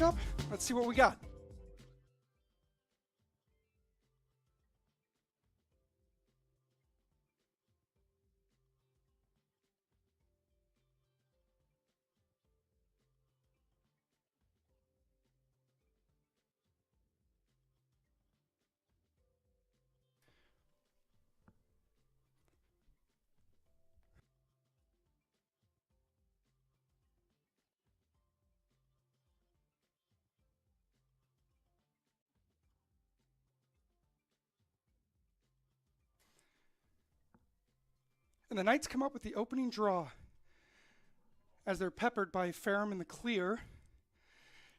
up. Let's see what we got. And the Knights come up with the opening draw as they're peppered by Ferrum in the clear.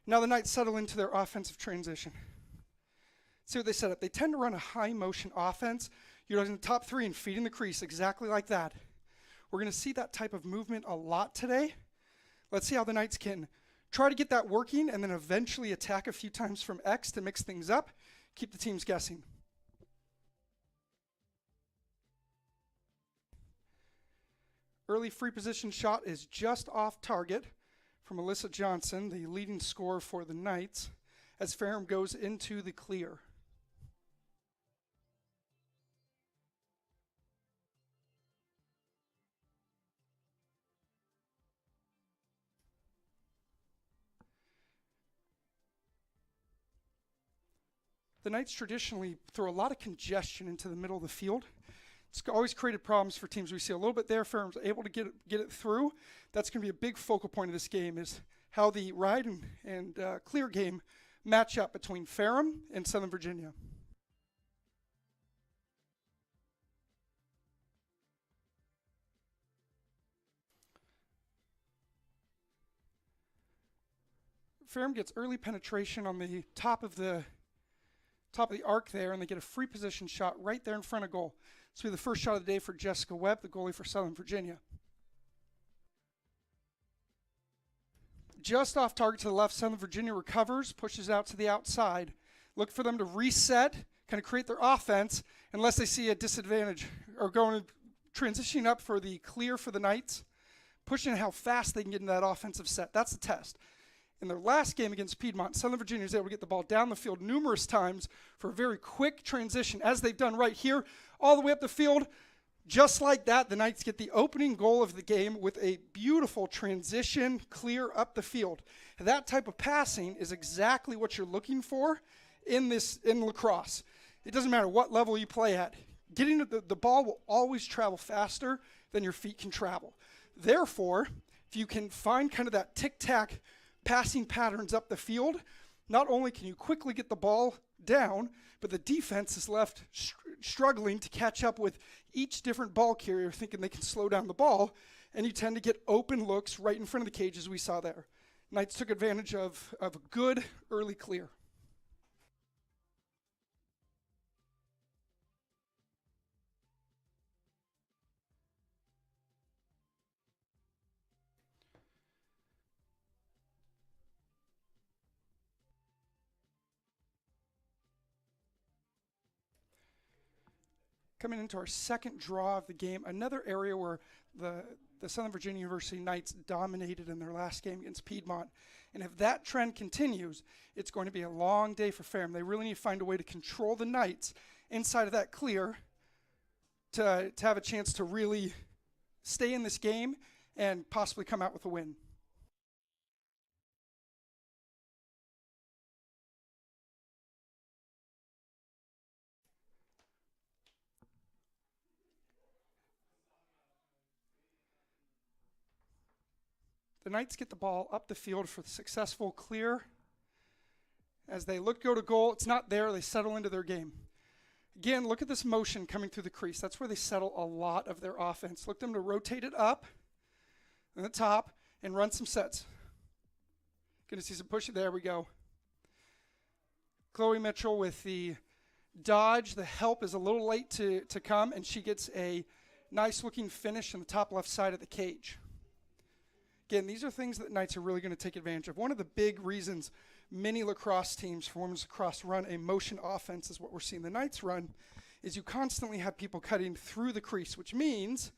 Now the Knights settle into their offensive transition. See what they set up. They tend to run a high motion offense, utilizing the top three and feeding the crease exactly like that. We're going to see that type of movement a lot today. Let's see how the Knights can try to get that working and then eventually attack a few times from X to mix things up, keep the teams guessing. Early free position shot is just off target from Alyssa Johnson, the leading scorer for the Knights, as Ferrum goes into the clear. The Knights traditionally throw a lot of congestion into the middle of the field. It's always created problems for teams. We see a little bit there. Ferrum's able to get it through. That's going to be a big focal point of this game, is how the ride and clear game match up between Ferrum and Southern Virginia. Ferrum gets early penetration on the top of the arc there, and they get a free position shot right there in front of goal. This will be the first shot of the day for Jessica Webb, the goalie for Southern Virginia. Just off target to the left, Southern Virginia recovers, pushes out to the outside. Look for them to reset, kind of create their offense, unless they see a disadvantage, or going transitioning up for the clear for the Knights, pushing how fast they can get into that offensive set. That's the test. In their last game against Piedmont, Southern Virginia was able to get the ball down the field numerous times for a very quick transition, as they've done right here, all the way up the field. Just like that, the Knights get the opening goal of the game with a beautiful transition clear up the field. That type of passing is exactly what you're looking for in lacrosse. It doesn't matter what level you play at. Getting the ball will always travel faster than your feet can travel. Therefore, if you can find kind of that tic-tac passing patterns up the field, not only can you quickly get the ball down, but the defense is left struggling to catch up with each different ball carrier, thinking they can slow down the ball, and you tend to get open looks right in front of the cage, as we saw there. Knights took advantage of a good early clear. Coming into our second draw of the game, another area where the Southern Virginia University Knights dominated in their last game against Piedmont. And if that trend continues, it's going to be a long day for Ferrum. They really need to find a way to control the Knights inside of that clear to have a chance to really stay in this game and possibly come out with a win. The Knights get the ball up the field for the successful clear. As they look to go to goal, it's not there. They settle into their game. Again, look at this motion coming through the crease. That's where they settle a lot of their offense. Look them to rotate it up in the top and run some sets. Going to see some pushing. There we go. Chloe Mitchell with the dodge. The help is a little late to come, and she gets a nice-looking finish in the top left side of the cage. Again, these are things that Knights are really going to take advantage of. One of the big reasons many lacrosse teams for women's lacrosse run a motion offense, is what we're seeing the Knights run, is you constantly have people cutting through the crease, which means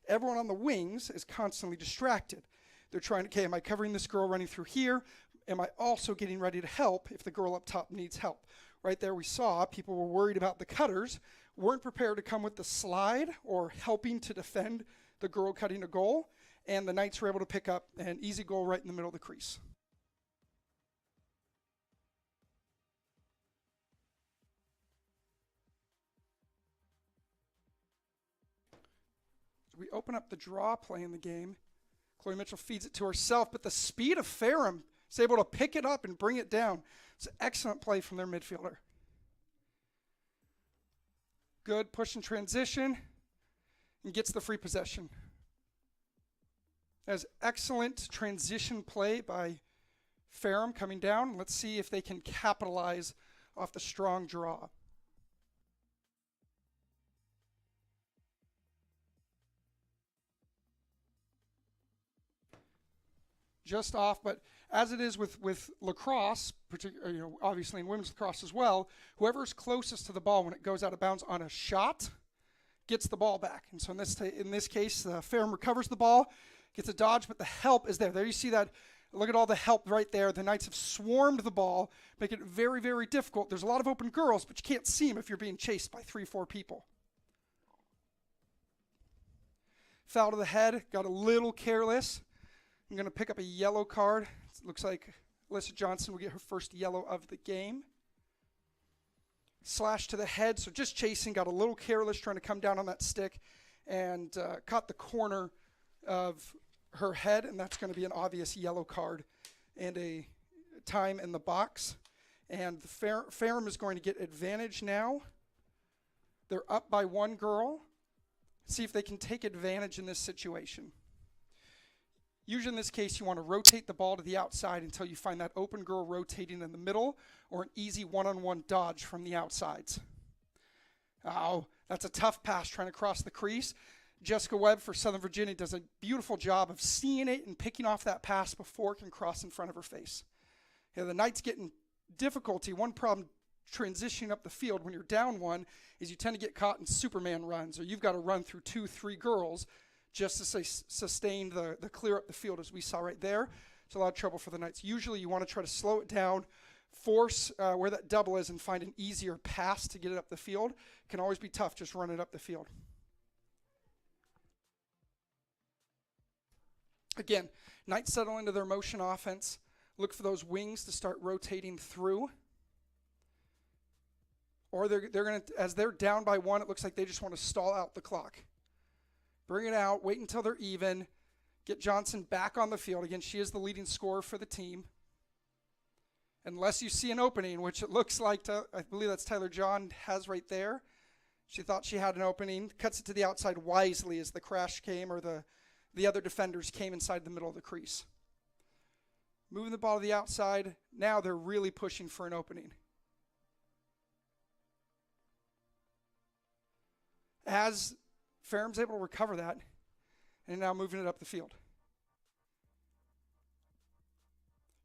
everyone on the wings is constantly distracted. They're trying to, okay, am I covering this girl running through here? am I also getting ready to help if the girl up top needs help? Right there we saw people were worried about the cutters, weren't prepared to come with the slide or helping to defend the girl cutting a goal, and the Knights were able to pick up an easy goal right in the middle of the crease. So we open up the draw play in the game. Chloe Mitchell feeds it to herself, but the speed of Ferrum is able to pick it up and bring it down. It's an excellent play from their midfielder. Good push and transition, and gets the free possession. That's excellent transition play by Ferrum coming down. Let's see if they can capitalize off the strong draw. Just off, but as it is with lacrosse, particularly, obviously in women's lacrosse as well, whoever's closest to the ball when it goes out of bounds on a shot gets the ball back. And so in this case, Ferrum recovers the ball, gets a dodge, but the help is there. There you see that. Look at all the help right there. The Knights have swarmed the ball, making it very, very difficult. There's a lot of open girls, but you can't see them if you're being chased by 3-4 people. Foul to the head, got a little careless. I'm going to pick up a yellow card. It looks like Alyssa Johnson will get her first yellow of the game. Slash to the head, so just chasing, got a little careless trying to come down on that stick and caught the corner of her head, and that's going to be an obvious yellow card and a time in the box. And the Ferrum is going to get advantage now. They're up by one girl. See if they can take advantage in this situation. Usually in this case, you want to rotate the ball to the outside until you find that open girl rotating in the middle or an easy one-on-one dodge from the outsides. Oh, that's a tough pass trying to cross the crease. Jessica Webb for Southern Virginia does a beautiful job of seeing it and picking off that pass before it can cross in front of her face. The Knights getting difficulty. One problem transitioning up the field when you're down one is you tend to get caught in Superman runs, or you've got to run through 2-3 girls just to sustain the clear up the field, as we saw right there. It's a lot of trouble for the Knights. Usually you want to try to slow it down, force where that double is, and find an easier pass to get it up the field. It can always be tough just running it up the field. Again, Knights settle into their motion offense. Look for those wings to start rotating through. Or they're going to, as they're down by one, it looks like they just want to stall out the clock. Bring it out, wait until they're even, get Johnson back on the field. Again, she is the leading scorer for the team. Unless you see an opening, which it looks like, I believe that's Tyler John has right there. She thought she had an opening, cuts it to the outside wisely as the crash came, or the other defenders came inside the middle of the crease. Moving the ball to the outside, now they're really pushing for an opening. As Ferrum's able to recover that, and now moving it up the field.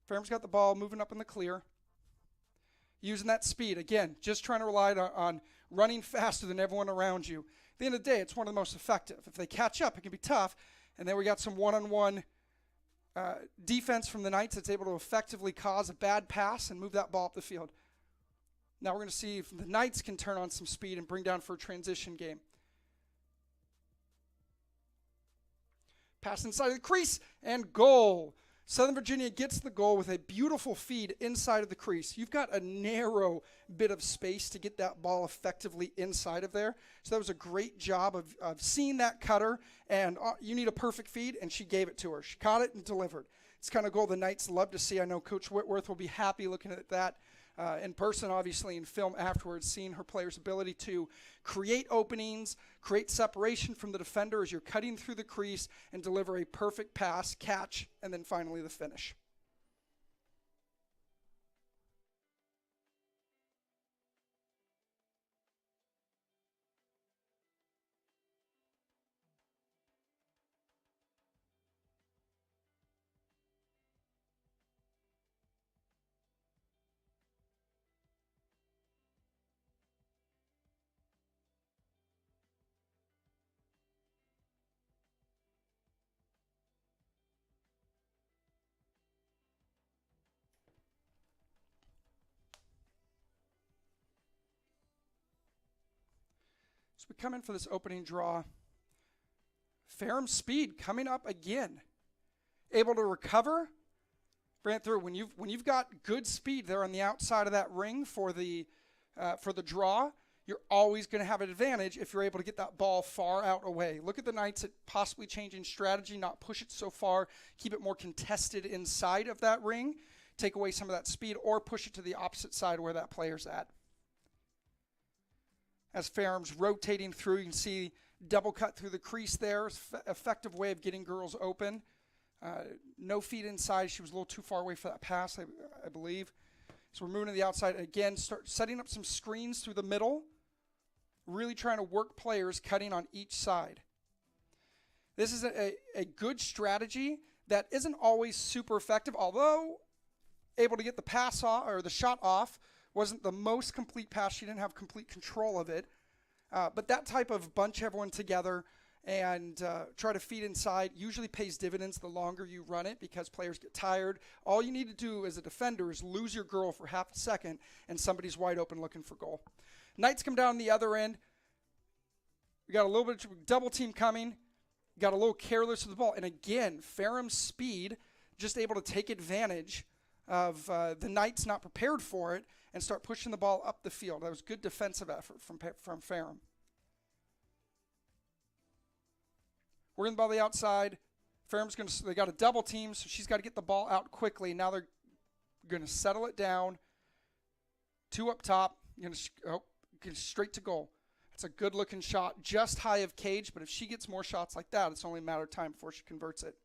Ferrum's got the ball, moving up in the clear. Using that speed, again, just trying to rely on running faster than everyone around you. At the end of the day, it's one of the most effective. If they catch up, it can be tough. And then we got some one-on-one defense from the Knights that's able to effectively cause a bad pass and move that ball up the field. Now we're going to see if the Knights can turn on some speed and bring down for a transition game. Pass inside of the crease, and goal. Southern Virginia gets the goal with a beautiful feed inside of the crease. You've got a narrow bit of space to get that ball effectively inside of there. So that was a great job of seeing that cutter, and you need a perfect feed, and she gave it to her. She caught it and delivered. It's the kind of goal the Knights love to see. I know Coach Whitworth will be happy looking at that in person, obviously in film afterwards, seeing her players' ability to create openings, create separation from the defender as you're cutting through the crease, and deliver a perfect pass, catch, and then finally the finish. So we come in for this opening draw. Ferrum speed coming up again. Able to recover. Bring it through. When you've got good speed there on the outside of that ring for the draw, you're always going to have an advantage if you're able to get that ball far out away. Look at the Knights at possibly changing strategy, not push it so far, keep it more contested inside of that ring, take away some of that speed, or push it to the opposite side where that player's at. As Ferrum's rotating through, you can see double cut through the crease there. Effective way of getting girls open. No feet inside. She was a little too far away for that pass, I believe. So we're moving to the outside. Again, start setting up some screens through the middle. Really trying to work players cutting on each side. This is a good strategy that isn't always super effective, although able to get the pass off or the shot off. Wasn't the most complete pass. She didn't have complete control of it. But that type of bunch everyone together and try to feed inside usually pays dividends the longer you run it because players get tired. All you need to do as a defender is lose your girl for half a second and somebody's wide open looking for goal. Knights come down the other end. We got a little bit of double team coming. Got a little careless with the ball. And again, Ferrum's speed just able to take advantage of the Knights not prepared for it and start pushing the ball up the field. That was good defensive effort from Ferrum. We're in the ball the outside. Ferrum's they got a double team, so she's got to get the ball out quickly. Now they're going to settle it down. Two up top. Get straight to goal. It's a good-looking shot, just high of cage, but if she gets more shots like that, it's only a matter of time before she converts it.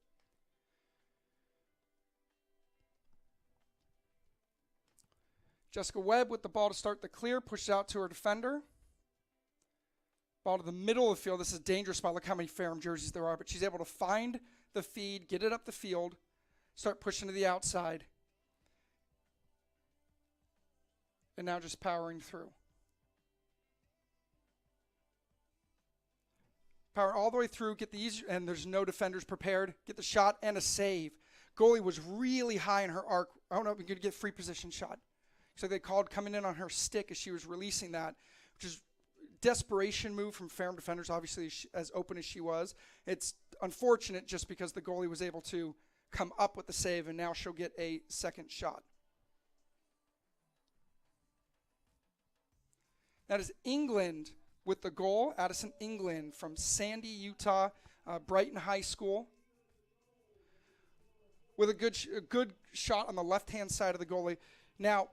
Jessica Webb with the ball to start the clear, pushes out to her defender. Ball to the middle of the field. This is a dangerous spot. Look how many Ferrum jerseys there are, but she's able to find the feed, get it up the field, start pushing to the outside. And now just powering through. Power all the way through, get the easy, and there's no defenders prepared. Get the shot and a save. Goalie was really high in her arc. I don't know if we could get free position shot. So they called coming in on her stick as she was releasing that, which is desperation move from Ferrum defenders, obviously as open as she was. It's unfortunate just because the goalie was able to come up with the save, and now she'll get a second shot. That is England with the goal. Addison England from Sandy, Utah, Brighton High School. With a good shot on the left-hand side of the goalie. Now,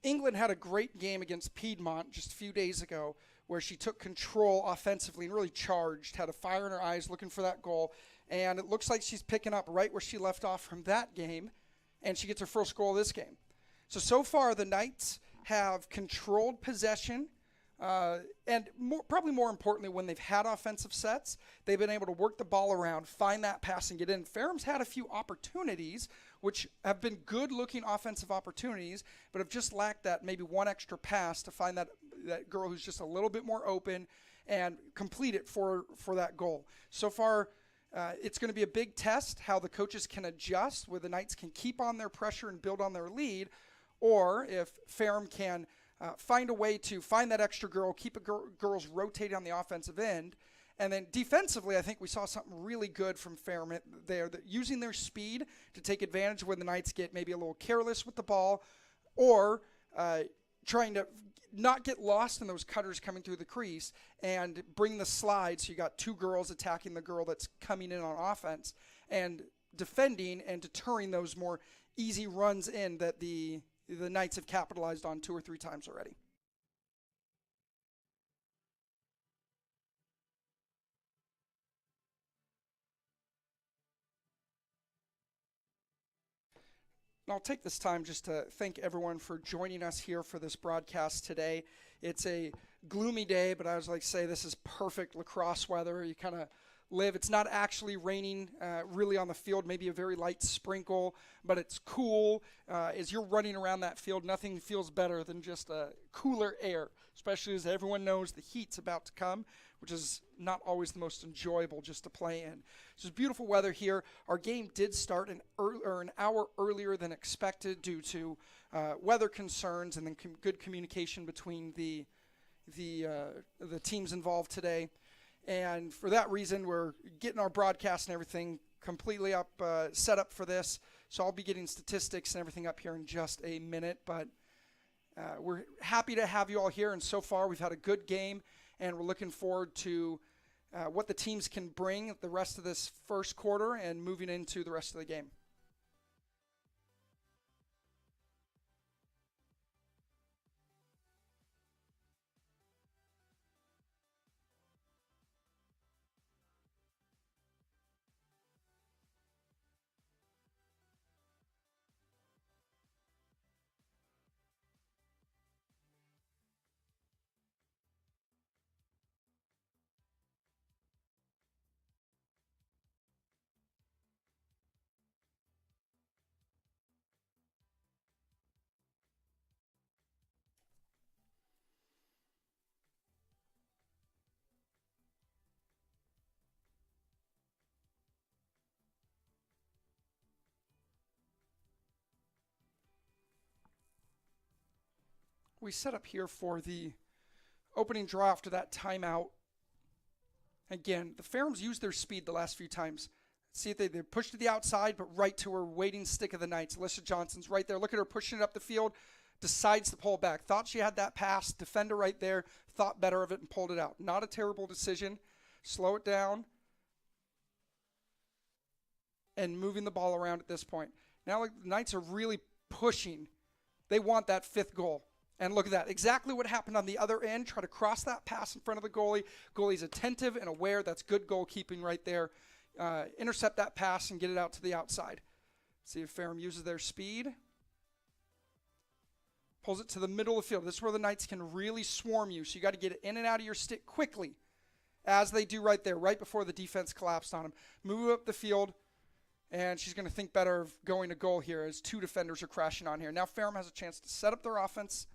England had a great game against Piedmont just a few days ago where she took control offensively and really charged, had a fire in her eyes looking for that goal. And it looks like she's picking up right where she left off from that game, and she gets her first goal of this game. So far, the Knights have controlled possession, and probably more importantly, when they've had offensive sets, they've been able to work the ball around, find that pass, and get in. Ferrum's had a few opportunities, which have been good-looking offensive opportunities, but have just lacked that maybe one extra pass to find that girl who's just a little bit more open and complete it for that goal. So far, it's going to be a big test how the coaches can adjust, where the Knights can keep on their pressure and build on their lead, or if Ferrum can find a way to find that extra girl, keep girls rotating on the offensive end. And then defensively, I think we saw something really good from Ferrum there, that using their speed to take advantage when the Knights get maybe a little careless with the ball, or trying to not get lost in those cutters coming through the crease and bring the slide. So you got two girls attacking the girl that's coming in on offense and defending and deterring those more easy runs in that the Knights have capitalized on 2 or 3 times already. And I'll take this time just to thank everyone for joining us here for this broadcast today. It's a gloomy day, but I was like to say this is perfect lacrosse weather. You kind of live. It's not actually raining really on the field, maybe a very light sprinkle, but it's cool. As you're running around that field, nothing feels better than just cooler air, especially as everyone knows the heat's about to come, which is not always the most enjoyable just to play in. So it's beautiful weather here. Our game did start an hour earlier than expected due to weather concerns and then good communication between the the teams involved today. And for that reason, we're getting our broadcast and everything completely up, set up for this. So I'll be getting statistics and everything up here in just a minute. But we're happy to have you all here. And so far, we've had a good game. And we're looking forward to what the teams can bring the rest of this first quarter and moving into the rest of the game. We set up here for the opening draw after that timeout. Again, the Ferrums used their speed the last few times. See if they pushed to the outside, but right to her waiting stick of the Knights. Alyssa Johnson's right there. Look at her pushing it up the field. Decides to pull back. Thought she had that pass. Defender right there. Thought better of it and pulled it out. Not a terrible decision. Slow it down. And moving the ball around at this point. Now the Knights are really pushing. They want that fifth goal. And look at that. Exactly what happened on the other end. Try to cross that pass in front of the goalie. Goalie's attentive and aware. That's good goalkeeping right there. Intercept that pass and get it out to the outside. See if Ferrum uses their speed. Pulls it to the middle of the field. This is where the Knights can really swarm you. So you got to get it in and out of your stick quickly, as they do right there, right before the defense collapsed on him. Move up the field. And she's going to think better of going to goal here as two defenders are crashing on here. Now Ferrum has a chance to set up their offense.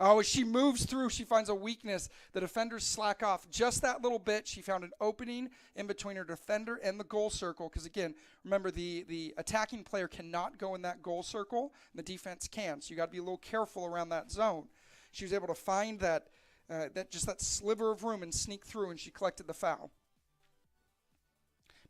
Oh, as she moves through, she finds a weakness. The defenders slack off just that little bit. She found an opening in between her defender and the goal circle. Because, again, remember, the attacking player cannot go in that goal circle. The defense can. So you got to be a little careful around that zone. She was able to find that sliver of room and sneak through, and she collected the foul.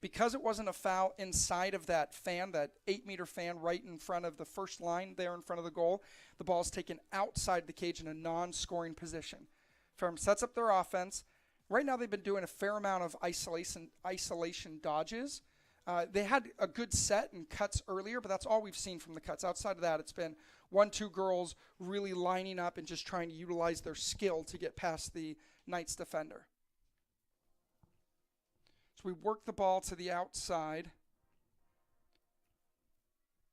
Because it wasn't a foul inside of that fan, that 8-meter fan right in front of the first line there in front of the goal, the ball is taken outside the cage in a non-scoring position. Ferrum sets up their offense. Right now they've been doing a fair amount of isolation dodges. They had a good set and cuts earlier, but that's all we've seen from the cuts. Outside of that, it's been 1-2 girls really lining up and just trying to utilize their skill to get past the Knights defender. So we work the ball to the outside.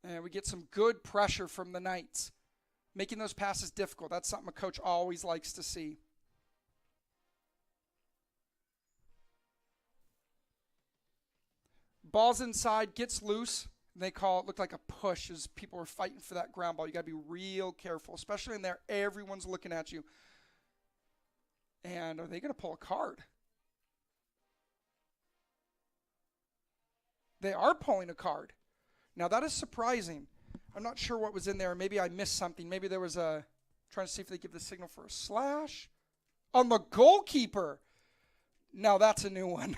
And we get some good pressure from the Knights, making those passes difficult. That's something a coach always likes to see. Ball's inside, gets loose. And they call it, looked like a push as people were fighting for that ground ball. You got to be real careful, especially in there. Everyone's looking at you. And are they going to pull a card? They are pulling a card. Now, that is surprising. I'm not sure what was in there. Maybe I missed something. Maybe there was trying to see if they give the signal for a slash. On the goalkeeper. Now, that's a new one.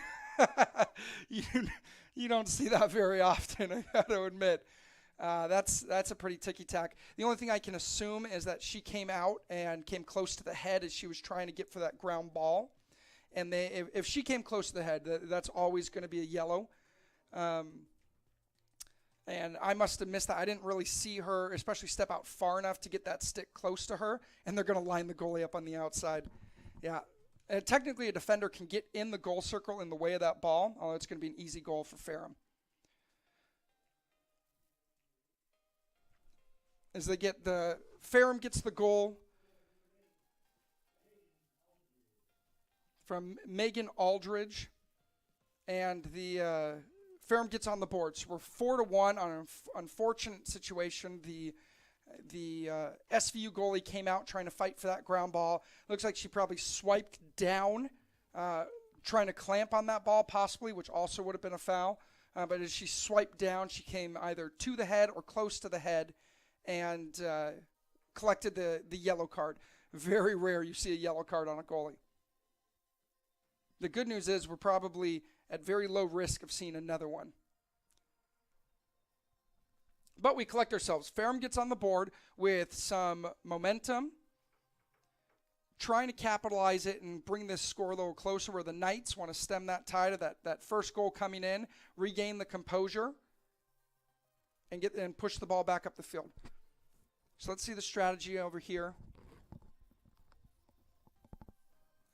You don't see that very often, I got to admit. That's a pretty ticky-tack. The only thing I can assume is that she came out and came close to the head as she was trying to get for that ground ball. And if she came close to the head, that's always going to be a yellow. And I must have missed that. I didn't really see her, especially step out far enough to get that stick close to her, and they're going to line the goalie up on the outside. Yeah. Technically, a defender can get in the goal circle in the way of that ball, although it's going to be an easy goal for Ferrum. As they get Ferrum gets the goal from Megan Aldridge, and the Ferrum gets on the board. So we're 4-1 on an unfortunate situation. The SVU goalie came out trying to fight for that ground ball. Looks like she probably swiped down, trying to clamp on that ball possibly, which also would have been a foul. But as she swiped down, she came either to the head or close to the head and collected the yellow card. Very rare you see a yellow card on a goalie. The good news is we're probably at very low risk of seeing another one. But we collect ourselves. Ferrum gets on the board with some momentum, trying to capitalize it and bring this score a little closer, where the Knights want to stem that tide of that first goal coming in, regain the composure, and push the ball back up the field. So let's see the strategy over here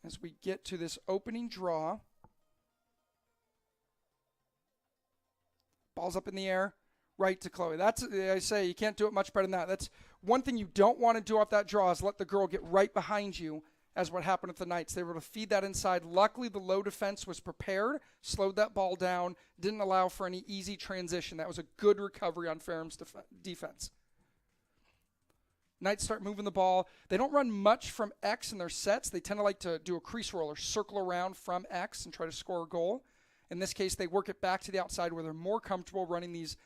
as we get to this opening draw. Ball's up in the air, right to Chloe. That's, I say, you can't do it much better than that. That's one thing you don't want to do off that draw, is let the girl get right behind you, as what happened with the Knights. They were able to feed that inside. Luckily, the low defense was prepared, slowed that ball down, didn't allow for any easy transition. That was a good recovery on Ferrum's defense. Knights start moving the ball. They don't run much from X in their sets. They tend to like to do a crease roll or circle around from X and try to score a goal. In this case, they work it back to the outside where they're more comfortable running these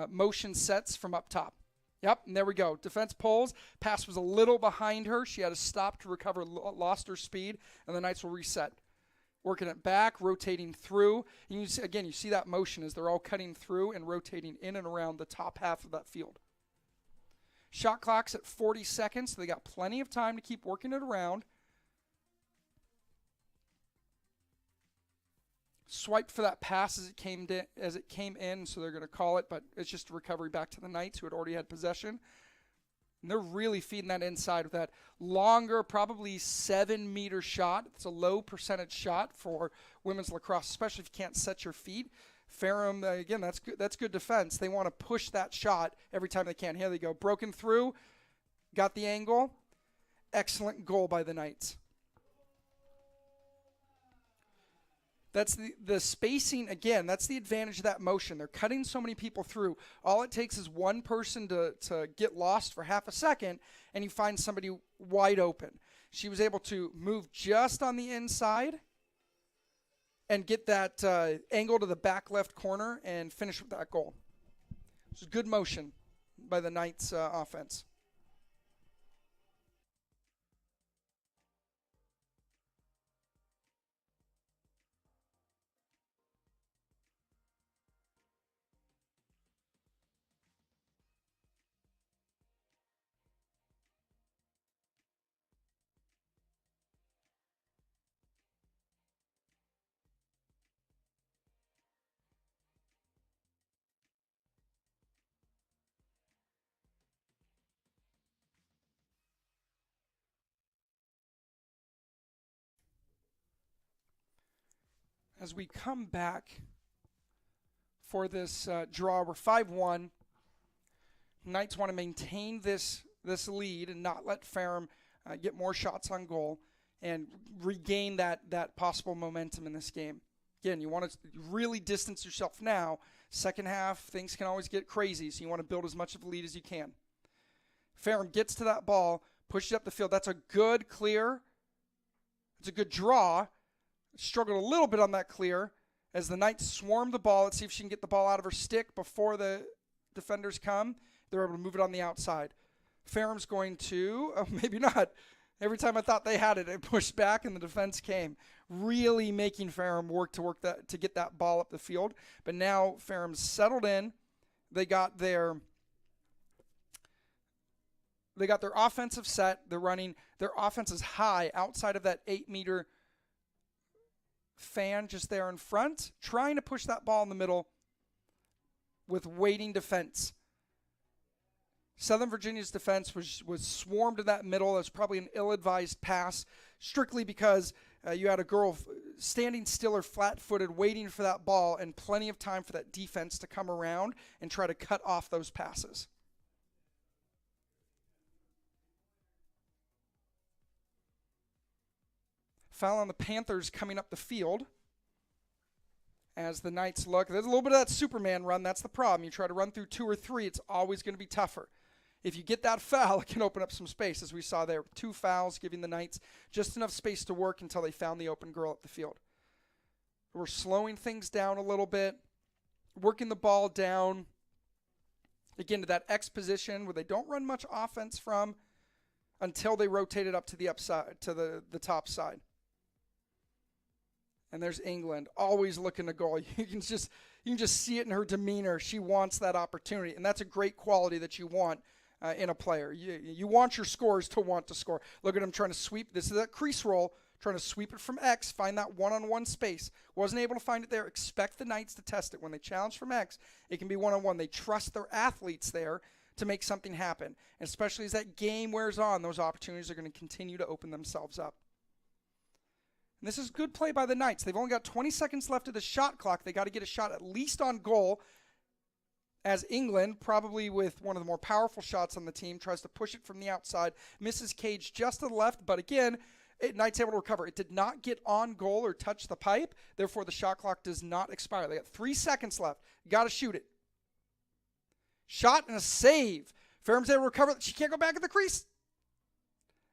motion sets from up top. Yep, and there we go. Defense pulls. Pass was a little behind her. She had to stop to recover, lost her speed, and the Knights will reset. Working it back, rotating through. And you see, again, you see that motion as they're all cutting through and rotating in and around the top half of that field. Shot clock's at 40 seconds, so they got plenty of time to keep working it around. Swiped for that pass as it came in, so they're going to call it, but it's just a recovery back to the Knights, who had already had possession. And they're really feeding that inside with that longer, probably 7-meter shot. It's a low percentage shot for women's lacrosse, especially if you can't set your feet. Ferrum, again, that's good defense. They want to push that shot every time they can. Here they go. Broken through. Got the angle. Excellent goal by the Knights. That's the spacing, again, that's the advantage of that motion. They're cutting so many people through. All it takes is one person to get lost for half a second, and you find somebody wide open. She was able to move just on the inside and get that angle to the back left corner and finish with that goal. It was good motion by the Knights offense. As we come back for this draw, we're 5-1. Knights want to maintain this lead and not let Ferrum get more shots on goal and regain that possible momentum in this game. Again, you want to really distance yourself now. Second half, things can always get crazy, so you want to build as much of a lead as you can. Ferrum gets to that ball, pushes it up the field. That's a good clear. It's a good draw. Struggled a little bit on that clear as the Knights swarm the ball. Let's see if she can get the ball out of her stick before the defenders come. They're able to move it on the outside. Ferrum's going to, maybe not. Every time I thought they had it, it pushed back and the defense came. Really making Ferrum work to get that ball up the field. But now Ferrum's settled in. They got their offensive set. They're running. Their offense is high outside of that 8-meter fan just there in front, trying to push that ball in the middle with waiting defense. Southern Virginia's defense was swarmed in that middle. That's probably an ill-advised pass, strictly because you had a girl standing still or flat-footed waiting for that ball, and plenty of time for that defense to come around and try to cut off those passes. Foul on the Panthers coming up the field as the Knights look. There's a little bit of that Superman run. That's the problem. You try to run through 2 or 3, it's always going to be tougher. If you get that foul, it can open up some space, as we saw there. 2 fouls, giving the Knights just enough space to work until they found the open girl up the field. We're slowing things down a little bit, working the ball down, again, to that X position where they don't run much offense from. until they rotate it up to the upside, to the top side. And there's England, always looking to goal. You can just see it in her demeanor. She wants that opportunity, and that's a great quality that you want in a player. You want your scorers to want to score. Look at him trying to sweep. This is that crease roll, trying to sweep it from X, find that one-on-one space. Wasn't able to find it there. Expect the Knights to test it. When they challenge from X, it can be one-on-one. They trust their athletes there to make something happen. And especially as that game wears on, those opportunities are going to continue to open themselves up. And this is good play by the Knights. They've only got 20 seconds left of the shot clock. They got to get a shot at least on goal, as England, probably with one of the more powerful shots on the team, tries to push it from the outside, misses Cage just to the left, but again, Knights able to recover. It did not get on goal or touch the pipe, therefore the shot clock does not expire. They got 3 seconds left. Got to shoot it. Shot and a save. Ferrum's able to recover. She can't go back in the crease.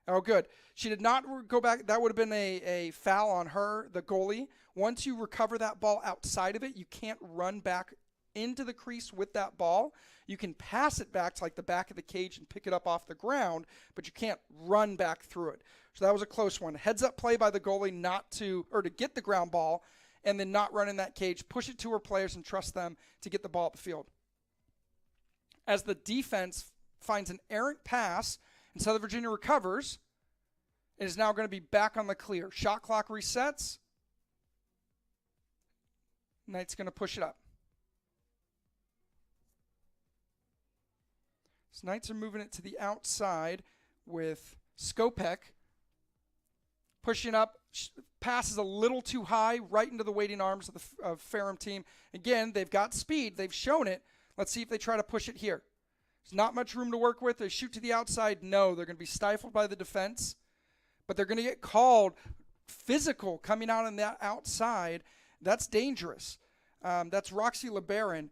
Oh, good. She did not go back. That would have been a foul on her, the goalie. Once you recover that ball outside of it, you can't run back into the crease with that ball. You can pass it back to like the back of the cage and pick it up off the ground, but you can't run back through it. So that was a close one. Heads up play by the goalie to get the ground ball and then not run in that cage, push it to her players and trust them to get the ball up the field. As the defense finds an errant pass and Southern Virginia recovers, it is now going to be back on the clear. Shot clock resets. Knight's going to push it up. So Knights are moving it to the outside with Skopek pushing up. Pass is a little too high, right into the waiting arms of the Ferrum team. Again, they've got speed. They've shown it. Let's see if they try to push it here. There's not much room to work with. They shoot to the outside. No, they're going to be stifled by the defense. But they're going to get called physical coming out on that outside. That's dangerous. That's Roxy LeBaron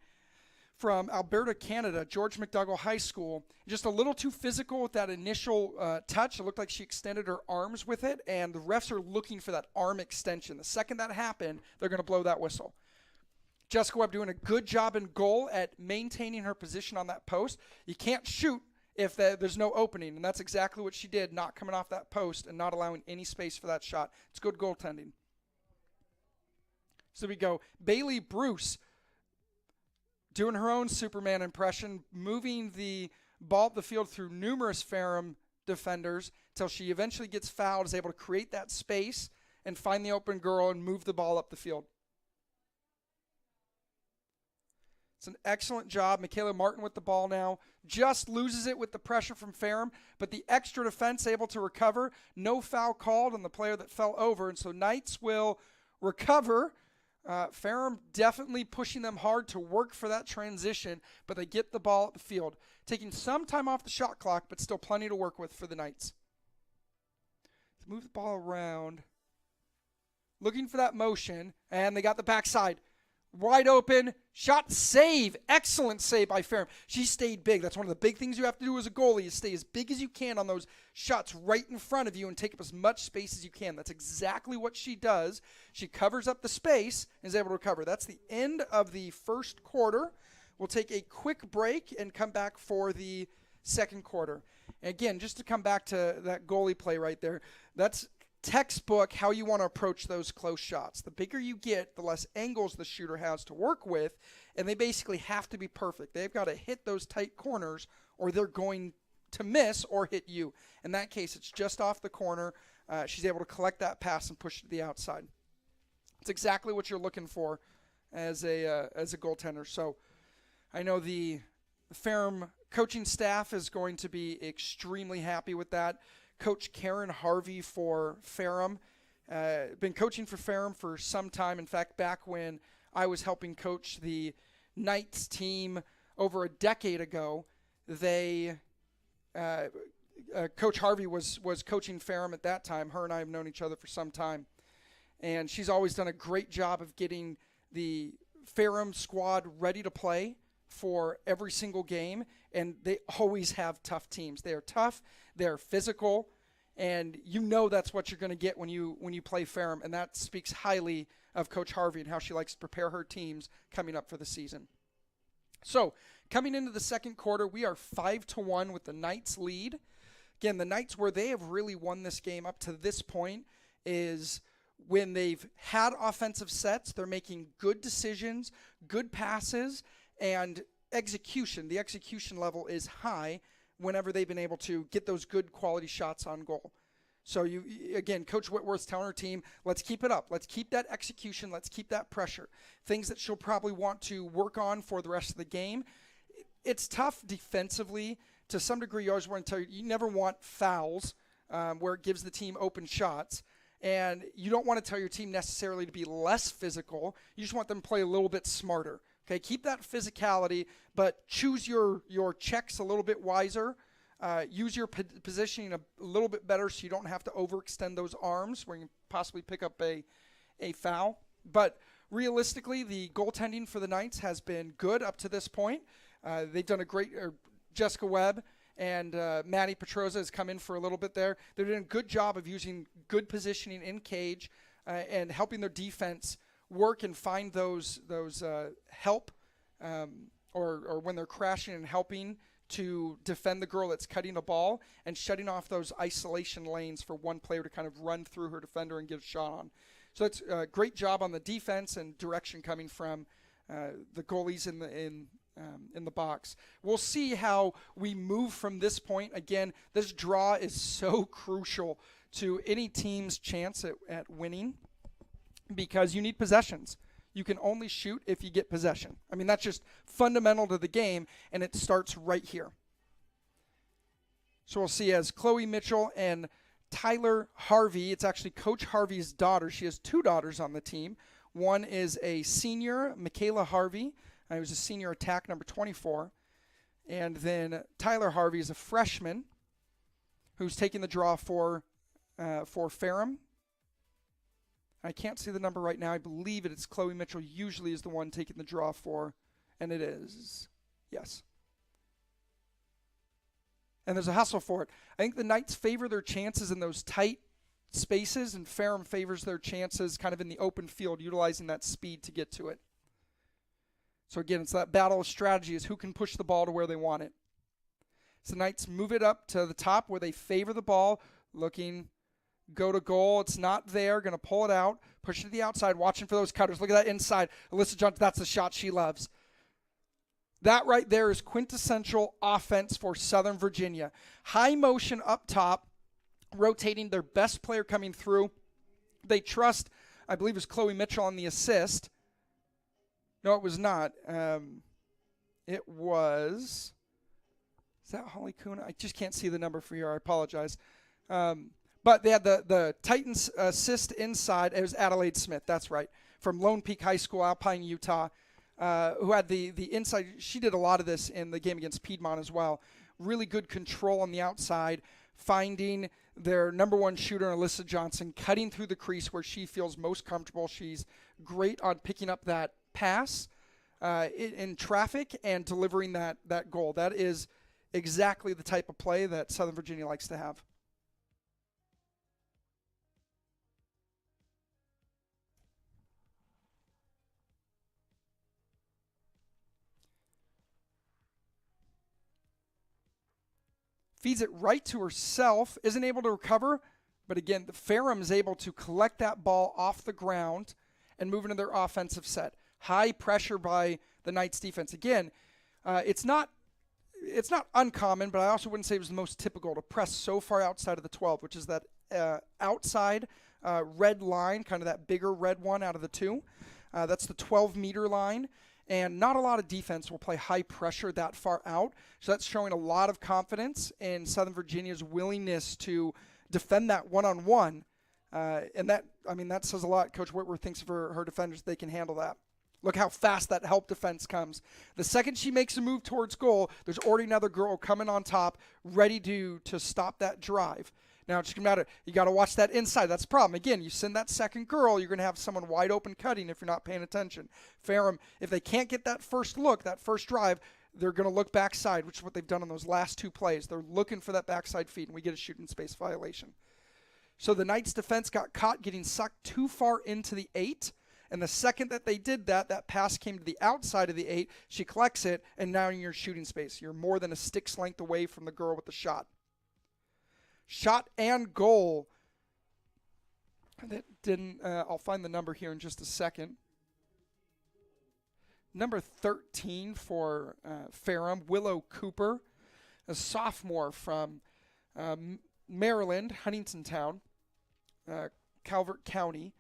from Alberta, Canada, George McDougall High School. Just a little too physical with that initial touch. It looked like she extended her arms with it, and the refs are looking for that arm extension. The second that happened, they're going to blow that whistle. Jessica Webb doing a good job in goal at maintaining her position on that post. You can't shoot if there's no opening, and that's exactly what she did, not coming off that post and not allowing any space for that shot. It's good goaltending. So we go. Bailey Bruce doing her own Superman impression, moving the ball up the field through numerous Ferrum defenders until she eventually gets fouled, is able to create that space and find the open girl and move the ball up the field. It's an excellent job. Michaela Martin with the ball now. Just loses it with the pressure from Ferrum, but the extra defense able to recover. No foul called on the player that fell over, and so Knights will recover. Ferrum definitely pushing them hard to work for that transition, but they get the ball at the field. Taking some time off the shot clock, but still plenty to work with for the Knights. To move the ball around. Looking for that motion, and they got the backside. Wide open, shot, save. Excellent save by Ferrum. She stayed big. That's one of the big things you have to do as a goalie, is stay as big as you can on those shots right in front of you and take up as much space as you can. That's exactly what she does. She covers up the space and is able to recover. That's the end of the first quarter. We'll take a quick break and come back for the second quarter. And again, just to come back to that goalie play right there, that's textbook how you want to approach those close shots. The bigger you get, the less angles the shooter has to work with, and they basically have to be perfect. They've got to hit those tight corners or they're going to miss or hit you. In that case, it's just off the corner. She's able to collect that pass and push it to the outside. It's exactly what you're looking for as a goaltender. So I know the Ferrum coaching staff is going to be extremely happy with that. Coach Karen Harvey for Ferrum. Been coaching for Ferrum for some time. In fact, back when I was helping coach the Knights team over a decade ago, Coach Harvey was coaching Ferrum at that time. Her and I have known each other for some time. And she's always done a great job of getting the Ferrum squad ready to play for every single game, and they always have tough teams. They are tough, they're physical, and you know that's what you're going to get when you play Ferrum, and that speaks highly of Coach Harvey and how she likes to prepare her teams coming up for the season. So, coming into the second quarter, we are 5-1 with the Knights lead. Again, the Knights, where they have really won this game up to this point is when they've had offensive sets, they're making good decisions, good passes, and execution. The execution level is high whenever they've been able to get those good quality shots on goal. So, again, Coach Whitworth's telling her team, let's keep it up. Let's keep that execution. Let's keep that pressure. Things that she'll probably want to work on for the rest of the game. It's tough defensively. To some degree, you always want to tell you never want fouls where it gives the team open shots. And you don't want to tell your team necessarily to be less physical. You just want them to play a little bit smarter. Okay, keep that physicality, but choose your checks a little bit wiser. Use your positioning a little bit better so you don't have to overextend those arms where you can possibly pick up a foul. But realistically, the goaltending for the Knights has been good up to this point. They've done a great Jessica Webb and Maddie Petroza has come in for a little bit there. They're doing a good job of using good positioning in cage and helping their defense work and find those help or when they're crashing and helping to defend the girl that's cutting a ball and shutting off those isolation lanes for one player to kind of run through her defender and get a shot on. So it's a great job on the defense and direction coming from the goalies in the box. We'll see how we move from this point. Again, this draw is so crucial to any team's chance at winning because you need possessions. You can only shoot if you get possession. I mean, that's just fundamental to the game, and it starts right here. So we'll see as Chloe Mitchell and Tyler Harvey. It's actually Coach Harvey's daughter. She has two daughters on the team. One is a senior, Michaela Harvey. Who's a senior attack number 24. And then Tyler Harvey is a freshman who's taking the draw for Ferrum. I can't see the number right now. I believe it's Chloe Mitchell usually is the one taking the draw for, and it is. Yes. And there's a hustle for it. I think the Knights favor their chances in those tight spaces, and Ferrum favors their chances kind of in the open field, utilizing that speed to get to it. So again, it's that battle of strategy is who can push the ball to where they want it. So the Knights move it up to the top where they favor the ball, looking, go to goal. It's not there. Going to pull it out, push it to the outside, watching for those cutters. Look at that inside. Alyssa Johnson, that's the shot she loves. That right there is quintessential offense for Southern Virginia. High motion up top, rotating their best player coming through. They trust, I believe it was Chloe Mitchell on the assist. No, it was not. It was, is that Holly Kuna? I just can't see the number for you. I apologize. But they had the Titans assist inside. It was Adelaide Smith, that's right, from Lone Peak High School, Alpine, Utah, who had the inside. She did a lot of this in the game against Piedmont as well. Really good control on the outside, finding their number one shooter, Alyssa Johnson, cutting through the crease where she feels most comfortable. She's great on picking up that pass in traffic and delivering that goal. That is exactly the type of play that Southern Virginia likes to have. Feeds it right to herself, isn't able to recover, but again, the Ferrum is able to collect that ball off the ground and move into their offensive set. High pressure by the Knights defense. Again, it's not uncommon, but I also wouldn't say it was the most typical to press so far outside of the 12, which is that outside red line, kind of that bigger red one out of the two. That's the 12-meter line. And not a lot of defense will play high pressure that far out. So that's showing a lot of confidence in Southern Virginia's willingness to defend that one-on-one. And that says a lot. Coach Whitworth thinks of her defenders, they can handle that. Look how fast that help defense comes. The second she makes a move towards goal, there's already another girl coming on top, ready to stop that drive. Now, it's going to matter. You got to watch that inside. That's the problem. Again, you send that second girl, you're going to have someone wide open cutting if you're not paying attention. Ferrum, if they can't get that first look, that first drive, they're going to look backside, which is what they've done on those last two plays. They're looking for that backside feed, and we get a shooting space violation. So the Knights' defense got caught getting sucked too far into the 8, and the second that they did that pass came to the outside of the 8. She collects it, and now you're in your shooting space. You're more than a stick's length away from the girl with the shot. Shot and goal. That didn't, I'll find the number here in just a second. Number 13 for Ferrum, Willow Cooper, a sophomore from Maryland, Huntington Town, Calvert County.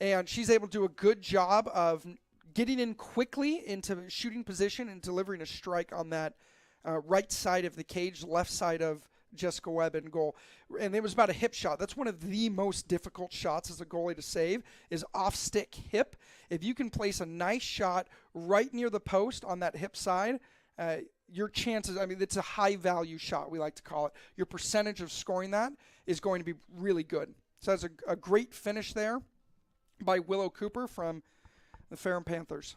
And she's able to do a good job of getting in quickly into shooting position and delivering a strike on that right side of the cage, left side of Jessica Webb in goal. And it was about a hip shot. That's one of the most difficult shots as a goalie to save, is off-stick hip. If you can place a nice shot right near the post on that hip side, your chances, I mean, it's a high-value shot, we like to call it. Your percentage of scoring that is going to be really good. So that's a great finish there by Willow Cooper from the Ferrum Panthers.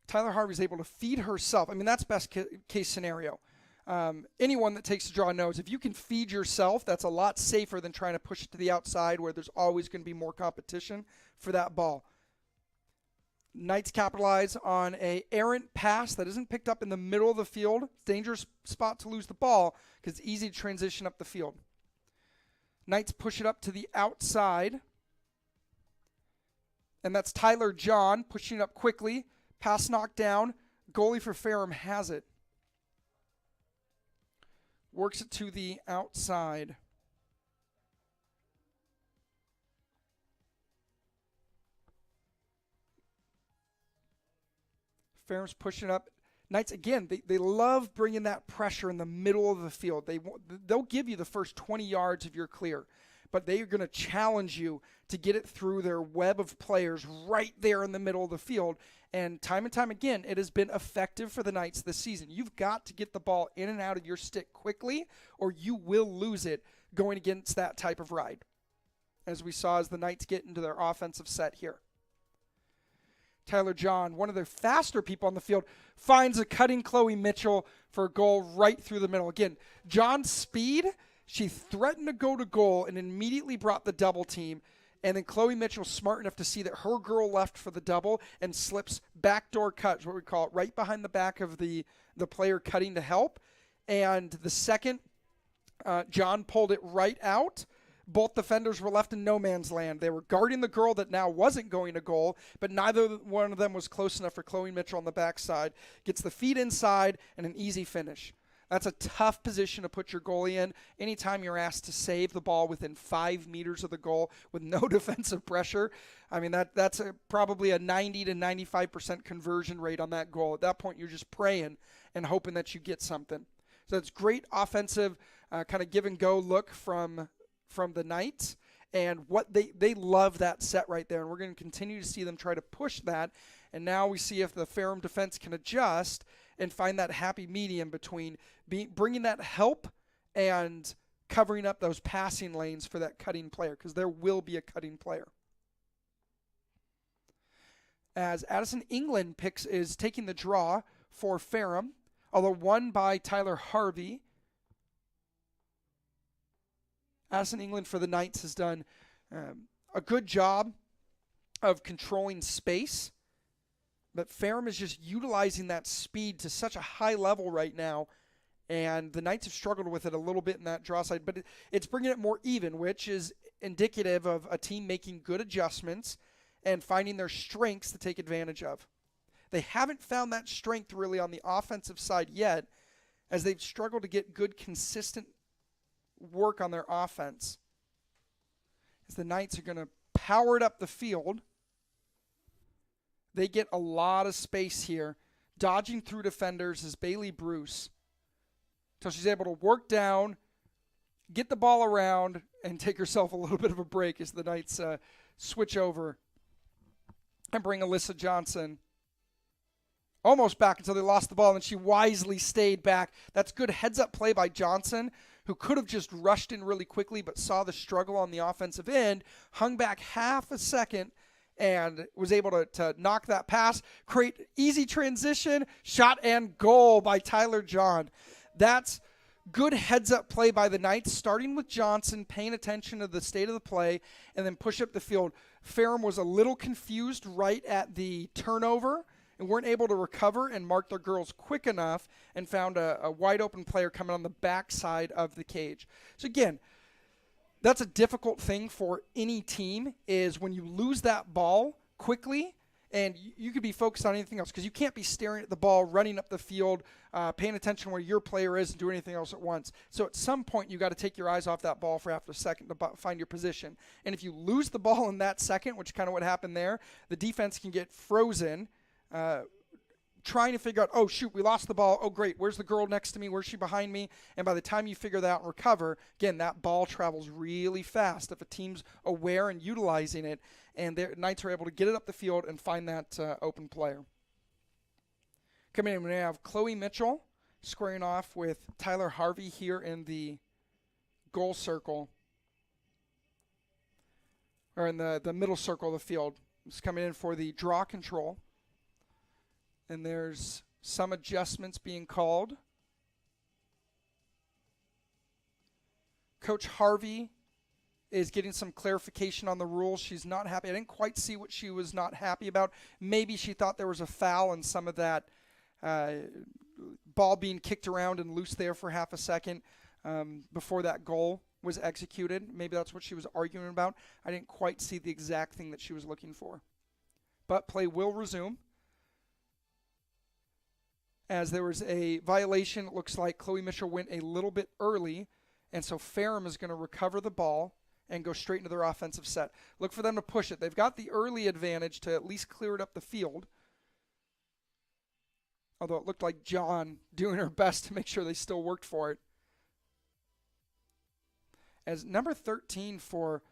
Tyler Harvey's able to feed herself. I mean, that's best case scenario. Anyone that takes a draw knows if you can feed yourself, that's a lot safer than trying to push it to the outside where there's always going to be more competition for that ball. Knights capitalize on a errant pass that isn't picked up in the middle of the field. Dangerous spot to lose the ball because it's easy to transition up the field. Knights push it up to the outside. And that's Tyler John pushing it up quickly. Pass knocked down. Goalie for Ferrum has it. Works it to the outside. Ferrum's pushing it up. Knights, again, they love bringing that pressure in the middle of the field. They'll give you the first 20 yards of your clear, but they are going to challenge you to get it through their web of players right there in the middle of the field. And time again, it has been effective for the Knights this season. You've got to get the ball in and out of your stick quickly, or you will lose it going against that type of ride, as we saw as the Knights get into their offensive set here. Tyler John, one of the faster people on the field, finds a cutting Chloe Mitchell for a goal right through the middle. Again, John's speed, she threatened to go to goal and immediately brought the double team. And then Chloe Mitchell, smart enough to see that her girl left for the double and slips backdoor cut, is what we call it, right behind the back of the player cutting to help. And the second, John pulled it right out. Both defenders were left in no man's land. They were guarding the girl that now wasn't going to goal, but neither one of them was close enough for Chloe Mitchell on the backside. Gets the feet inside and an easy finish. That's a tough position to put your goalie in. Anytime you're asked to save the ball within 5 meters of the goal with no defensive pressure, I mean, that's probably a 90 to 95% conversion rate on that goal. At that point, you're just praying and hoping that you get something. So it's great offensive kind of give and go look from the Knights, and what they love that set right there, and we're going to continue to see them try to push that. And now we see if the Ferrum defense can adjust and find that happy medium between bringing that help and covering up those passing lanes for that cutting player, because there will be a cutting player. As Addison England is taking the draw for Ferrum, although won by Tyler Harvey. Addison England for the Knights has done a good job of controlling space, but Ferrum is just utilizing that speed to such a high level right now, and the Knights have struggled with it a little bit in that draw side, but it's bringing it more even, which is indicative of a team making good adjustments and finding their strengths to take advantage of. They haven't found that strength really on the offensive side yet, as they've struggled to get good, consistent work on their offense. As the Knights are going to power it up the field, they get a lot of space here. Dodging through defenders is Bailey Bruce, until she's able to work down, get the ball around, and take herself a little bit of a break as the Knights switch over and bring Alyssa Johnson almost back until they lost the ball, and she wisely stayed back. That's good heads-up play by Johnson, who could have just rushed in really quickly but saw the struggle on the offensive end, hung back half a second, and was able to knock that pass, create easy transition, shot and goal by Tyler John. That's good heads-up play by the Knights, starting with Johnson, paying attention to the state of the play, and then push up the field. Ferrum was a little confused right at the turnover and weren't able to recover and mark their girls quick enough and found a wide open player coming on the backside of the cage. So again, that's a difficult thing for any team is when you lose that ball quickly and you could be focused on anything else because you can't be staring at the ball, running up the field, paying attention where your player is and doing anything else at once. So at some point, you got to take your eyes off that ball for half a second to find your position. And if you lose the ball in that second, which is kind of what happened there, the defense can get frozen trying to figure out, oh, shoot, we lost the ball. Oh, great, where's the girl next to me? Where's she behind me? And by the time you figure that out and recover, again, that ball travels really fast if a team's aware and utilizing it, and the Knights are able to get it up the field and find that open player. Coming in, we have Chloe Mitchell squaring off with Tyler Harvey here in the goal circle, or in the middle circle of the field. It's coming in for the draw control. And there's some adjustments being called. Coach Harvey is getting some clarification on the rules. She's not happy. I didn't quite see what she was not happy about. Maybe she thought there was a foul and some of that ball being kicked around and loose there for half a second before that goal was executed. Maybe that's what she was arguing about. I didn't quite see the exact thing that she was looking for. But play will resume. As there was a violation, it looks like Chloe Mitchell went a little bit early, and so Ferrum is going to recover the ball and go straight into their offensive set. Look for them to push it. They've got the early advantage to at least clear it up the field, although it looked like John doing her best to make sure they still worked for it. As number 13 for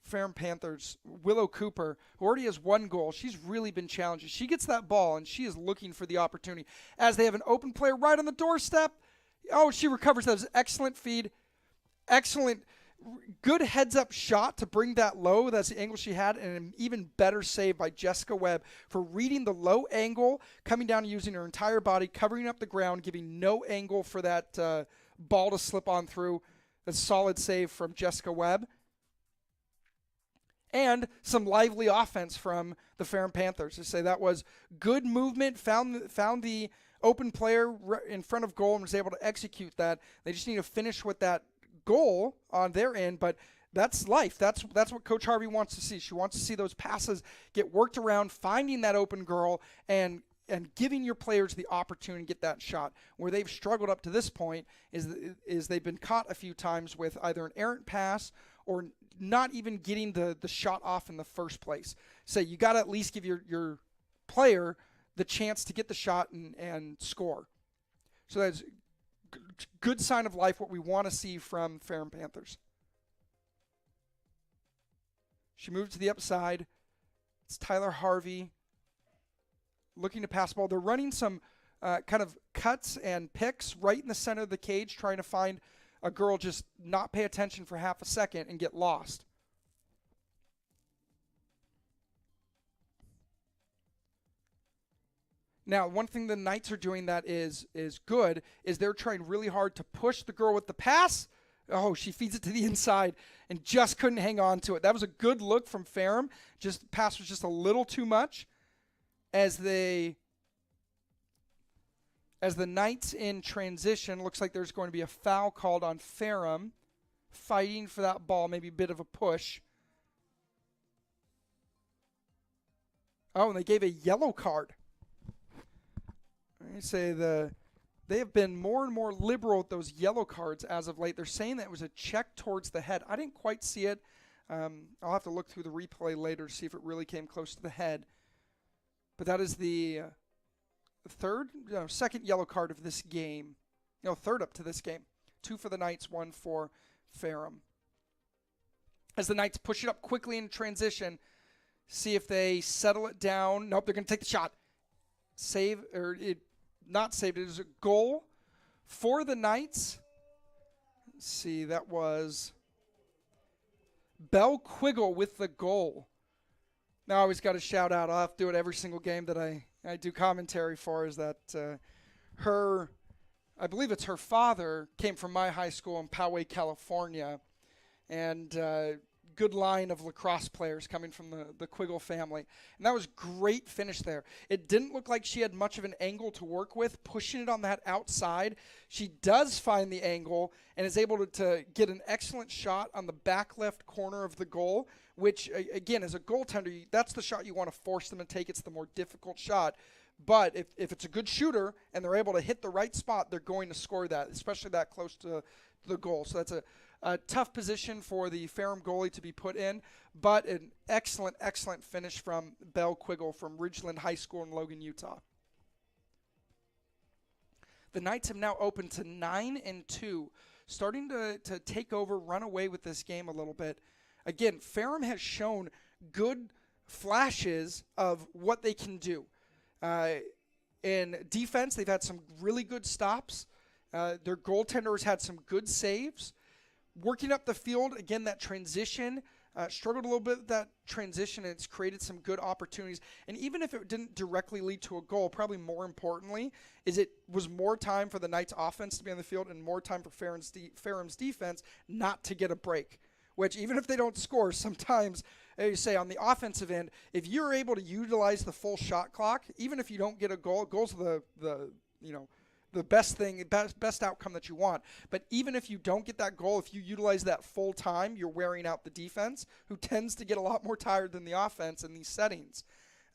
Ferrum Panthers, Willow Cooper, who already has one goal. She's really been challenging. She gets that ball, and she is looking for the opportunity. As they have an open player right on the doorstep, oh, she recovers. That was an excellent feed. Excellent, good heads-up shot to bring that low. That's the angle she had, and an even better save by Jessica Webb for reading the low angle, coming down and using her entire body, covering up the ground, giving no angle for that ball to slip on through. A solid save from Jessica Webb. And some lively offense from the Ferrum Panthers. To say that was good movement, found the open player in front of goal and was able to execute that. They just need to finish with that goal on their end, but that's life. That's what Coach Harvey wants to see. She wants to see those passes get worked around, finding that open girl, and giving your players the opportunity to get that shot. Where they've struggled up to this point is they've been caught a few times with either an errant pass or not even getting the shot off in the first place. So you got to at least give your player the chance to get the shot and score. So that's good sign of life, what we want to see from Ferrum Panthers. She moved to the upside. It's Tyler Harvey looking to pass the ball. They're running some kind of cuts and picks right in the center of the cage, trying to find a girl just not pay attention for half a second and get lost. Now, one thing the Knights are doing that is good is they're trying really hard to push the girl with the pass. Oh, she feeds it to the inside and just couldn't hang on to it. That was a good look from Ferrum. Just the pass was just a little too much. As the Knights in transition, looks like there's going to be a foul called on Ferrum, fighting for that ball, maybe a bit of a push. Oh, and they gave a yellow card. I say they have been more and more liberal with those yellow cards as of late. They're saying that it was a check towards the head. I didn't quite see it. I'll have to look through the replay later to see if it really came close to the head. But that is the second yellow card of this game. Third up to this game. 2 for the Knights, 1 for Ferrum. As the Knights push it up quickly in transition, see if they settle it down. Nope, they're going to take the shot. Not saved. It was a goal for the Knights. Let's see, that was Belle Quiggle with the goal. Now I always got to shout out. I'll have to do it every single game that I do commentary for, is that I believe it's her father, came from my high school in Poway, California, and good line of lacrosse players coming from the Quiggle family. And that was great finish there. It didn't look like she had much of an angle to work with, pushing it on that outside. She does find the angle and is able to get an excellent shot on the back left corner of the goal, which, again, as a goaltender, that's the shot you want to force them to take. It's the more difficult shot. But if it's a good shooter and they're able to hit the right spot, they're going to score that, especially that close to the goal. So that's a tough position for the Ferrum goalie to be put in, but an excellent, excellent finish from Belle Quiggle from Ridgeland High School in Logan, Utah. The Knights have now opened to 9-2, starting to take over, run away with this game a little bit. Again, Ferrum has shown good flashes of what they can do. In defense, they've had some really good stops. Their goaltender has had some good saves. Working up the field, again, that transition, struggled a little bit with that transition, and it's created some good opportunities. And even if it didn't directly lead to a goal, probably more importantly, is it was more time for the Knights offense to be on the field and more time for Ferrum's defense not to get a break, which even if they don't score, sometimes, as you say, on the offensive end, if you're able to utilize the full shot clock, even if you don't get a goal, goals are the best thing, best outcome that you want. But even if you don't get that goal, if you utilize that full time, you're wearing out the defense, who tends to get a lot more tired than the offense in these settings.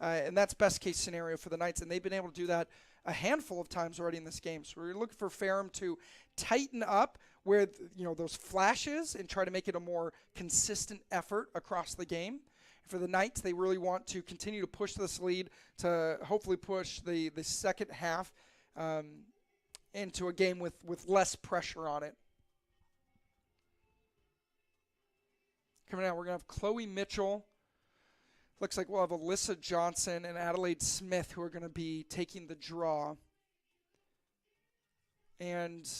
And that's best case scenario for the Knights, and they've been able to do that a handful of times already in this game. So we're looking for Ferrum to tighten up where those flashes and try to make it a more consistent effort across the game. For the Knights, they really want to continue to push this lead to hopefully push the second half into a game with less pressure on it. Coming out, we're going to have Chloe Mitchell. Looks like we'll have Alyssa Johnson and Adelaide Smith who are going to be taking the draw. And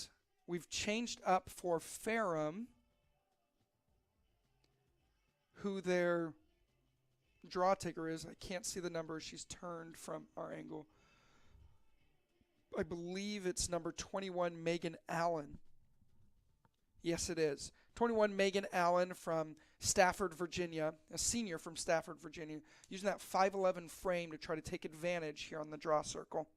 we've changed up for Ferrum, who their draw taker is. I can't see the number. She's turned from our angle. I believe it's number 21, Megan Allen. Yes, it is. 21, Megan Allen from Stafford, Virginia, a senior from Stafford, Virginia, using that 5'11" frame to try to take advantage here on the draw circle.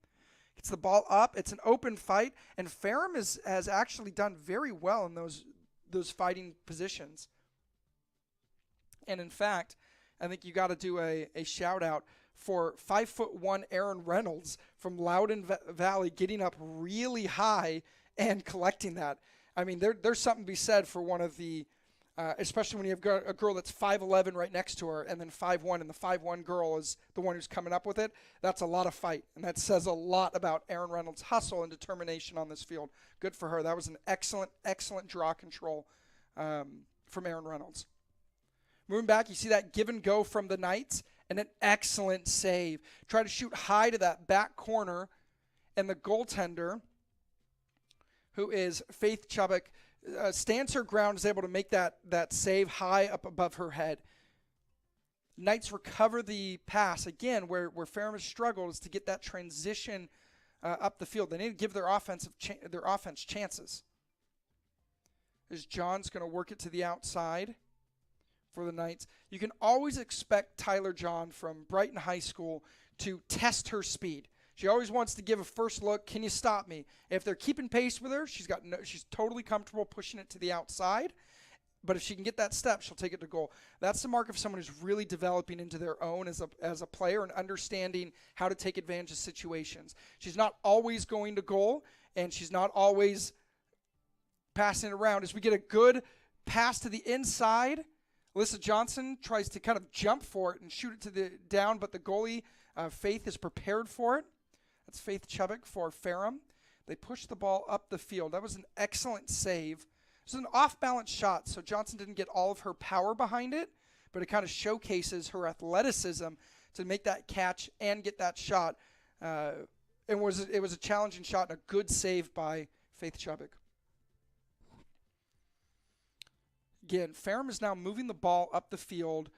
Gets the ball up. It's an open fight, and Ferrum has actually done very well in those fighting positions. And in fact, I think you got to do a shout out for 5'1" Aaron Reynolds from Loudoun Valley getting up really high and collecting that. I mean, there's something to be said for one of the, especially when you have got a girl that's 5'11" right next to her and then 5'1", and the 5'1" girl is the one who's coming up with it. That's a lot of fight, and that says a lot about Aaron Reynolds' hustle and determination on this field. Good for her. That was an excellent, excellent draw control from Aaron Reynolds. Moving back, you see that give and go from the Knights, and an excellent save. Try to shoot high to that back corner, and the goaltender, who is Faith Chubbuck, stands her ground, is able to make that save high up above her head. Knights recover the pass. Again, where Ferrum has struggled is to get that transition up the field. They need to give their offense chances. As John's going to work it to the outside for the Knights. You can always expect Tyler John from Brighton High School to test her speed. She always wants to give a first look. Can you stop me? If they're keeping pace with her, she's totally comfortable pushing it to the outside. But if she can get that step, she'll take it to goal. That's the mark of someone who's really developing into their own as a player and understanding how to take advantage of situations. She's not always going to goal, and she's not always passing it around. As we get a good pass to the inside, Alyssa Johnson tries to kind of jump for it and shoot it to the down, but the goalie, Faith, is prepared for it. That's Faith Chubbuck for Ferrum. They push the ball up the field. That was an excellent save. It was an off-balance shot, so Johnson didn't get all of her power behind it, but it kind of showcases her athleticism to make that catch and get that shot. It was a challenging shot and a good save by Faith Chubbuck. Again, Ferrum is now moving the ball up the field,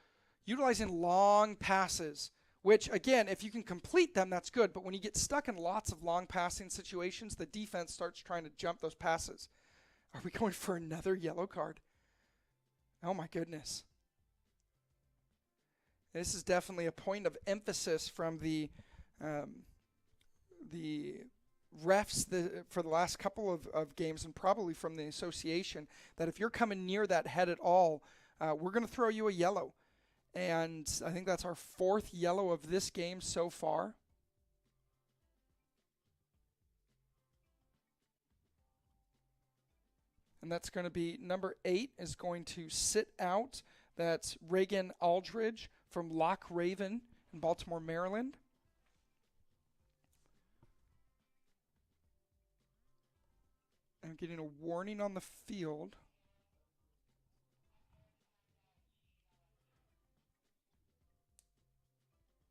utilizing long passes, which, again, if you can complete them, that's good. But when you get stuck in lots of long passing situations, the defense starts trying to jump those passes. Are we going for another yellow card? Oh, my goodness. This is definitely a point of emphasis from the refs for the last couple of games, and probably from the association, that if you're coming near that head at all, we're going to throw you a yellow. And I think that's our 4th yellow of this game so far. And that's going to be number 8 is going to sit out. That's Reagan Aldridge from Loch Raven in Baltimore, Maryland. I'm getting a warning on the field.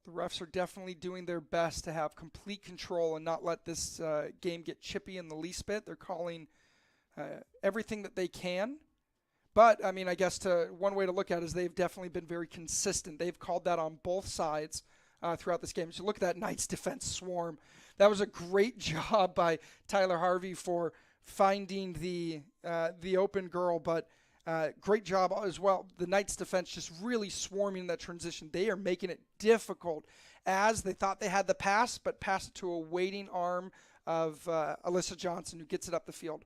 The refs are definitely doing their best to have complete control and not let this game get chippy in the least bit. They're calling everything that they can. But, I mean, I guess one way to look at it is they've definitely been very consistent. They've called that on both sides throughout this game. So look at that Knights defense swarm. That was a great job by Tyler Harvey for finding the open girl, but great job as well. The Knights defense just really swarming that transition. They are making it difficult, as they thought they had the pass, but pass it to a waiting arm of Alyssa Johnson, who gets it up the field.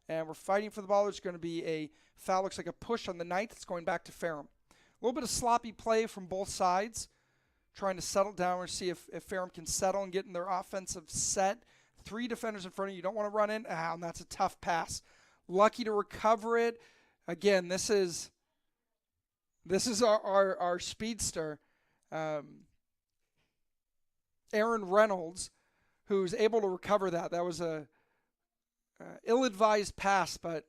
And we're fighting for the ball. There's going to be a foul. Looks like a push on the Knights. It's going back to Ferrum. A little bit of sloppy play from both sides, trying to settle down and see if Ferrum can settle and get in their offensive set. 3 defenders in front of you. You don't want to run in. And that's a tough pass. Lucky to recover it. Again, this is our speedster, Aaron Reynolds, who's able to recover that. That was a ill-advised pass, but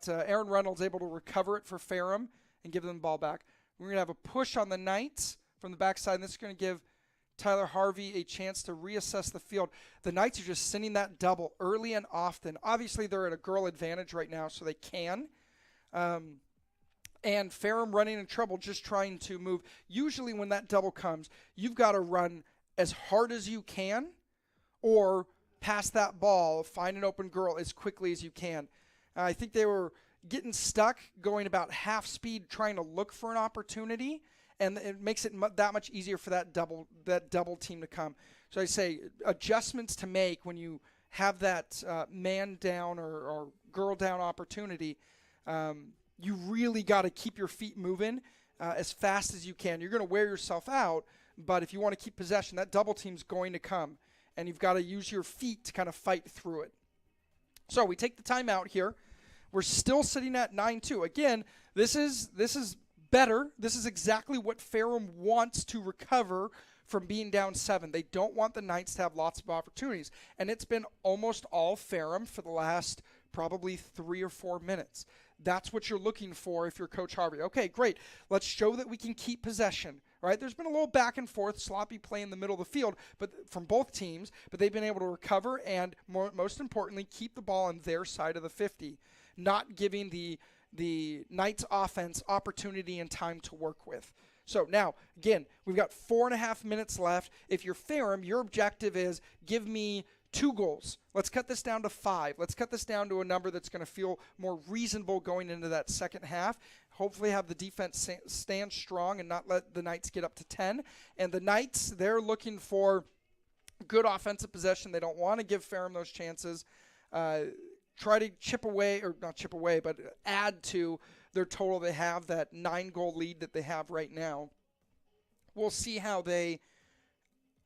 Aaron Reynolds able to recover it for Ferrum and give them the ball back. We're going to have a push on the Knights from the backside, and this is going to give Tyler Harvey a chance to reassess the field. The Knights are just sending that double early and often. Obviously, they're at a girl advantage right now, so they can. And Ferrum running in trouble, just trying to move. Usually when that double comes, you've got to run as hard as you can or pass that ball, find an open girl as quickly as you can. I think they were getting stuck, going about half speed, trying to look for an opportunity, and it makes it that much easier for that double team to come. So I say adjustments to make when you have that man down or girl down opportunity. You really got to keep your feet moving as fast as you can. You're going to wear yourself out, but if you want to keep possession, that double team's going to come, and you've got to use your feet to kind of fight through it. So we take the timeout here. We're still sitting at 9-2. Again, this is better. This is exactly what Ferrum wants to recover from being down 7. They don't want the Knights to have lots of opportunities. And it's been almost all Ferrum for the last probably 3 or 4 minutes. That's what you're looking for if you're Coach Harvey. Okay, great. Let's show that we can keep possession. Right? There's been a little back and forth, sloppy play in the middle of the field, but from both teams, but they've been able to recover and, most importantly, keep the ball on their side of the 50, not giving the Knights offense opportunity and time to work with. So now, again, we've got 4.5 minutes left. If you're Ferrum, your objective is give me 2 goals. Let's cut this down to 5. Let's cut this down to a number that's going to feel more reasonable going into that second half. Hopefully have the defense stand strong and not let the Knights get up to 10. And the Knights, they're looking for good offensive possession. They don't want to give Ferrum those chances. Try to chip away, or not chip away, but add to their total. They have that 9-goal lead that they have right now. We'll see how they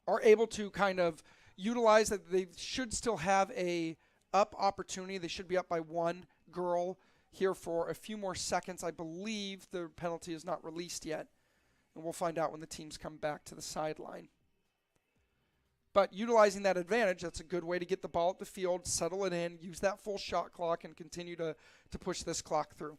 are able to kind of utilize that. They should still have a up opportunity. They should be up by 1 girl here for a few more seconds. I believe the penalty is not released yet, and we'll find out when the teams come back to the sideline. But utilizing that advantage, that's a good way to get the ball at the field, settle it in, use that full shot clock, and continue to push this clock through.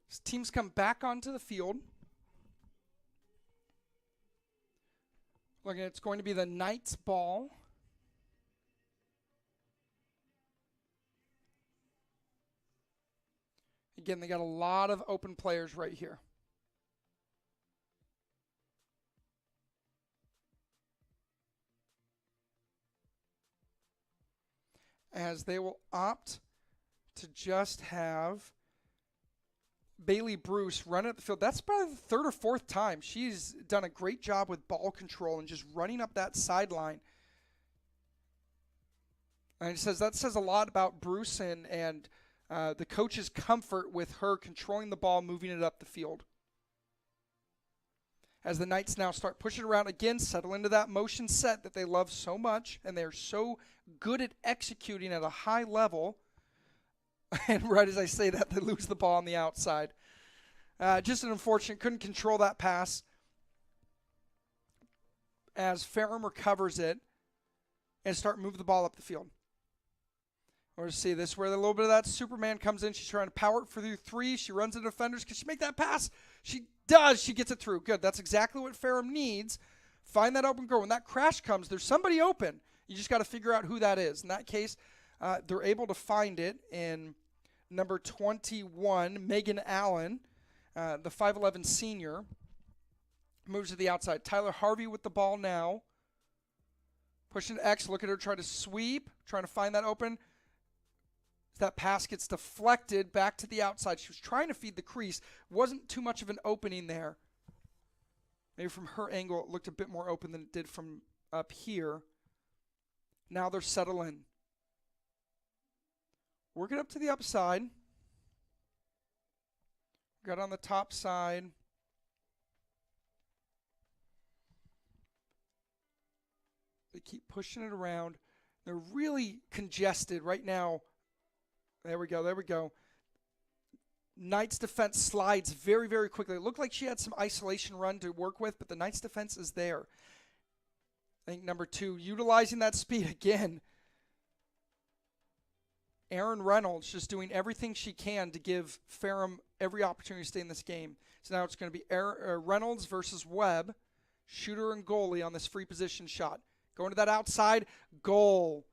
As teams come back onto the field. Look, it's going to be the Knights' ball. Again, they got a lot of open players right here. As they will opt to just have Bailey Bruce run at the field. That's probably the third or fourth time. She's done a great job with ball control and just running up that sideline. And it says that says a lot about Bruce and the coach's comfort with her controlling the ball, moving it up the field. As the Knights now start pushing around again, settle into that motion set that they love so much, and they're so good at executing at a high level. And right as I say that, they lose the ball on the outside. Just an unfortunate, couldn't control that pass. As Ferrum recovers it and start moving the ball up the field. We're see this where a little bit of that Superman comes in. She's trying to power it through three. She runs into defenders. Can she make that pass? She does. She gets it through. Good. That's exactly what Ferrum needs. Find that open goal. When that crash comes, there's somebody open. You just got to figure out who that is. In that case, they're able to find it in number 21, Megan Allen, the 5'11 senior. Moves to the outside. Tyler Harvey with the ball now. Pushing to X. Look at her try to sweep. Trying to find that open. That pass gets deflected back to the outside. She was trying to feed the crease. Wasn't too much of an opening there. Maybe from her angle, it looked a bit more open than it did from up here. Now they're settling. Working up to the upside. Got on the top side. They keep pushing it around. They're really congested right now. There we go, there we go. Knights defense slides very, very quickly. It looked like she had some isolation run to work with, but the Knights defense is there. I think number 2, utilizing that speed again. Erin Reynolds just doing everything she can to give Ferrum every opportunity to stay in this game. So now it's going to be Reynolds versus Webb, shooter and goalie on this free position shot. Going to that outside, goal.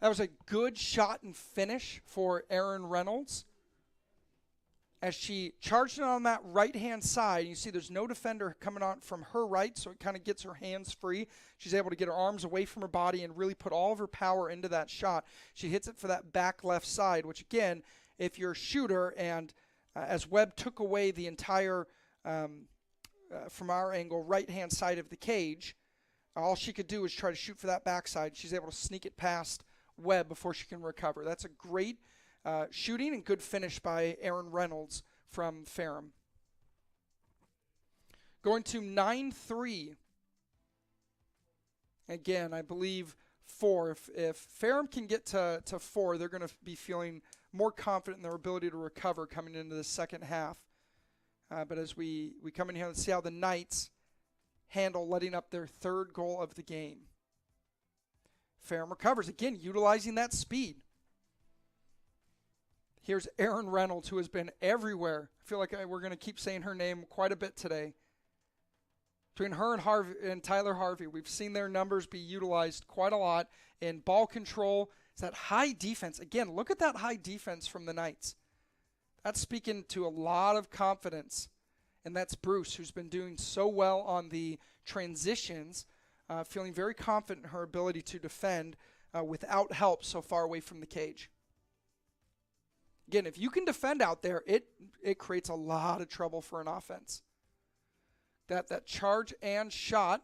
That was a good shot and finish for Erin Reynolds. As she charged it on that right-hand side, you see there's no defender coming on from her right, so it kind of gets her hands free. She's able to get her arms away from her body and really put all of her power into that shot. She hits it for that back left side, which again, if you're a shooter and as Webb took away the entire, from our angle, right-hand side of the cage, all she could do was try to shoot for that backside. She's able to sneak it past Webb before she can recover. That's a great shooting and good finish by Erin Reynolds from Ferrum. Going to 9-3. Again, I believe 4. If Ferrum can get to 4, they're going to be feeling more confident in their ability to recover coming into the second half. But as we come in here and see how the Knights handle letting up their third goal of the game. Ferrum recovers, again, utilizing that speed. Here's Erin Reynolds, who has been everywhere. I feel like we're going to keep saying her name quite a bit today. Between her and Tyler Harvey, we've seen their numbers be utilized quite a lot in ball control. It's that high defense. Again, look at that high defense from the Knights. That's speaking to a lot of confidence. And that's Bruce, who's been doing so well on the transitions, feeling very confident in her ability to defend without help so far away from the cage. Again, if you can defend out there, it creates a lot of trouble for an offense. That charge and shot,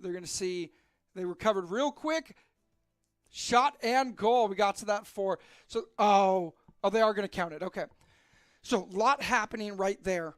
they're going to see they recovered real quick. Shot and goal. We got to that 4. So, they are going to count it. Okay. So, a lot happening right there.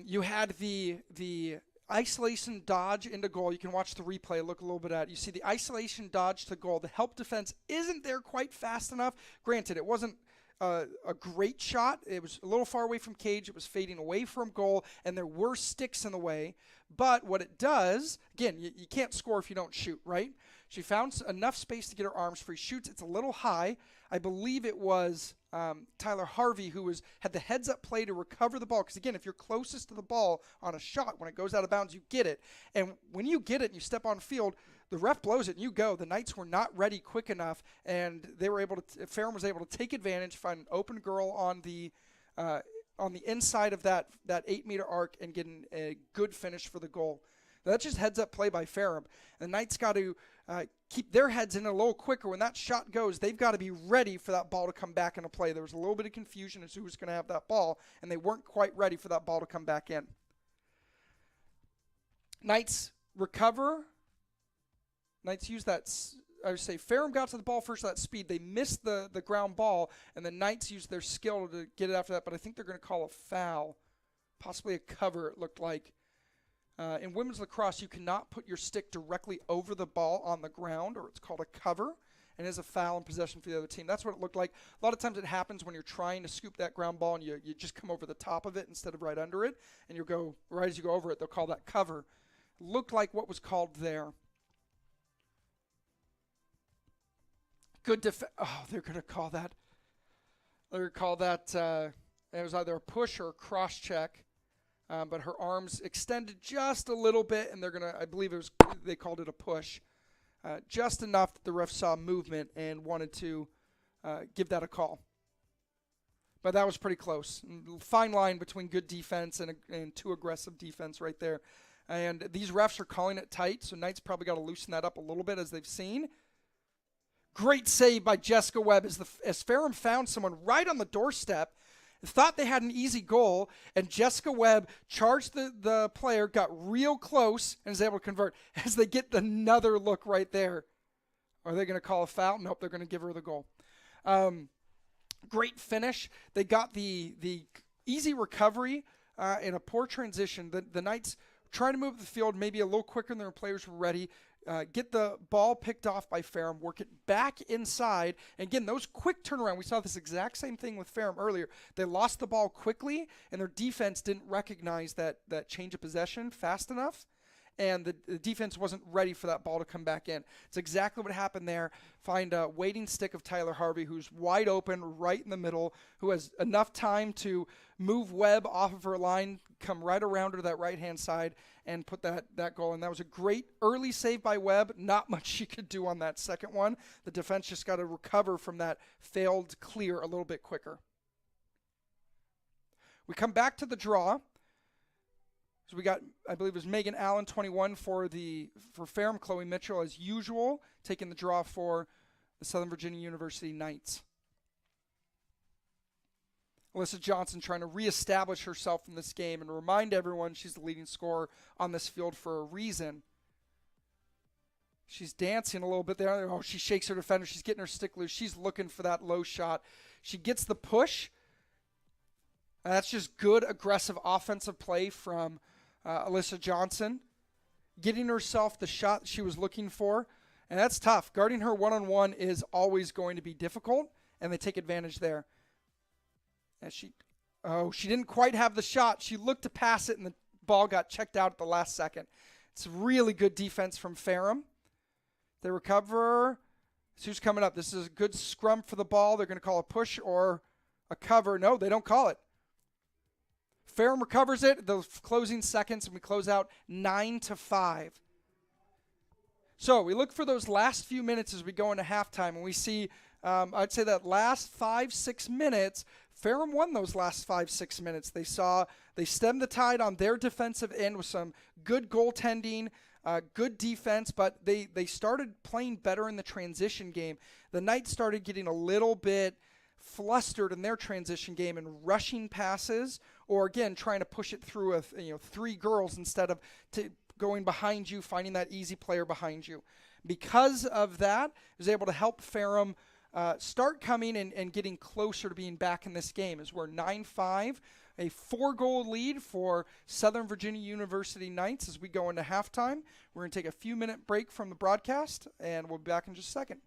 You had the isolation dodge into goal. You can watch the replay, look a little bit at it. You see the isolation dodge to goal. The help defense isn't there quite fast enough. Granted, it wasn't a great shot. It was a little far away from cage. It was fading away from goal, and there were sticks in the way. But what it does, again, you can't score if you don't shoot, right? She found enough space to get her arms free. Shoots. It's a little high. I believe it was Tyler Harvey, who had the heads-up play to recover the ball. Because, again, if you're closest to the ball on a shot, when it goes out of bounds, you get it. And when you get it and you step on field, the ref blows it and you go. The Knights were not ready quick enough, and they were able to. Ferrum was able to take advantage, find an open girl on the inside of that 8-meter arc, and get a good finish for the goal. That's just heads-up play by Ferrum. The Knights got to keep their heads in a little quicker. When that shot goes, they've got to be ready for that ball to come back into play. There was a little bit of confusion as to who was going to have that ball, and they weren't quite ready for that ball to come back in. Knights recover. Knights use that. I would say Ferrum got to the ball first at that speed. They missed the ground ball, and the Knights used their skill to get it after that, but I think they're going to call a foul, possibly a cover, it looked like. In women's lacrosse, you cannot put your stick directly over the ball on the ground, or it's called a cover, and it is a foul in possession for the other team. That's what it looked like. A lot of times it happens when you're trying to scoop that ground ball, and you just come over the top of it instead of right under it, and you'll go, right as you go over it, they'll call that cover. Looked like what was called there. Good defense. Oh, they're going to call that. They're going to call that, it was either a push or a cross check. But her arms extended just a little bit, and I believe they called it a push. Just enough that the ref saw movement and wanted to give that a call. But that was pretty close. Fine line between good defense and too aggressive defense right there. And these refs are calling it tight, so Knights probably got to loosen that up a little bit as they've seen. Great save by Jessica Webb as Ferrum found someone right on the doorstep. Thought they had an easy goal, and Jessica Webb charged the player, got real close, and is able to convert as they get another look right there. Are they going to call a foul? Nope, they're going to give her the goal. Great finish. They got the easy recovery and a poor transition. The Knights trying to move the field maybe a little quicker than their players were ready. Get the ball picked off by Ferrum, work it back inside. And again, those quick turnaround, we saw this exact same thing with Ferrum earlier. They lost the ball quickly, and their defense didn't recognize that change of possession fast enough. And the defense wasn't ready for that ball to come back in. It's exactly what happened there. Find a waiting stick of Tyler Harvey, who's wide open right in the middle, who has enough time to move Webb off of her line, come right around her to that right-hand side, and put that goal in. That was a great early save by Webb. Not much she could do on that second one. The defense just got to recover from that failed clear a little bit quicker. We come back to the draw. So we got, I believe it was Megan Allen, 21 for Ferrum. Chloe Mitchell, as usual, taking the draw for the Southern Virginia University Knights. Alyssa Johnson trying to reestablish herself in this game and remind everyone she's the leading scorer on this field for a reason. She's dancing a little bit there. Oh, she shakes her defender. She's getting her stick loose. She's looking for that low shot. She gets the push. That's just good, aggressive offensive play from Alyssa Johnson, getting herself the shot she was looking for. And that's tough. Guarding her one-on-one is always going to be difficult, and they take advantage there. And she didn't quite have the shot. She looked to pass it, and the ball got checked out at the last second. It's really good defense from Ferrum. They recover. Who's coming up? This is a good scrum for the ball. They're going to call a push or a cover. No, they don't call it. Ferrum recovers it, the closing seconds, and we close out 9-5. So we look for those last few minutes as we go into halftime, and we see, I'd say that last 5-6 minutes, Ferrum won those last 5-6 minutes. They stemmed the tide on their defensive end with some good goaltending, good defense, but they started playing better in the transition game. The Knights started getting a little bit flustered in their transition game and rushing passes, or again trying to push it through three girls instead of going behind you, finding that easy player behind you. Because of that, it was able to help Ferrum start coming and getting closer to being back in this game, as we're 9-5, a 4-goal lead for Southern Virginia University Knights as we go into halftime. We're going to take a few minute break from the broadcast, and we'll be back in just a second.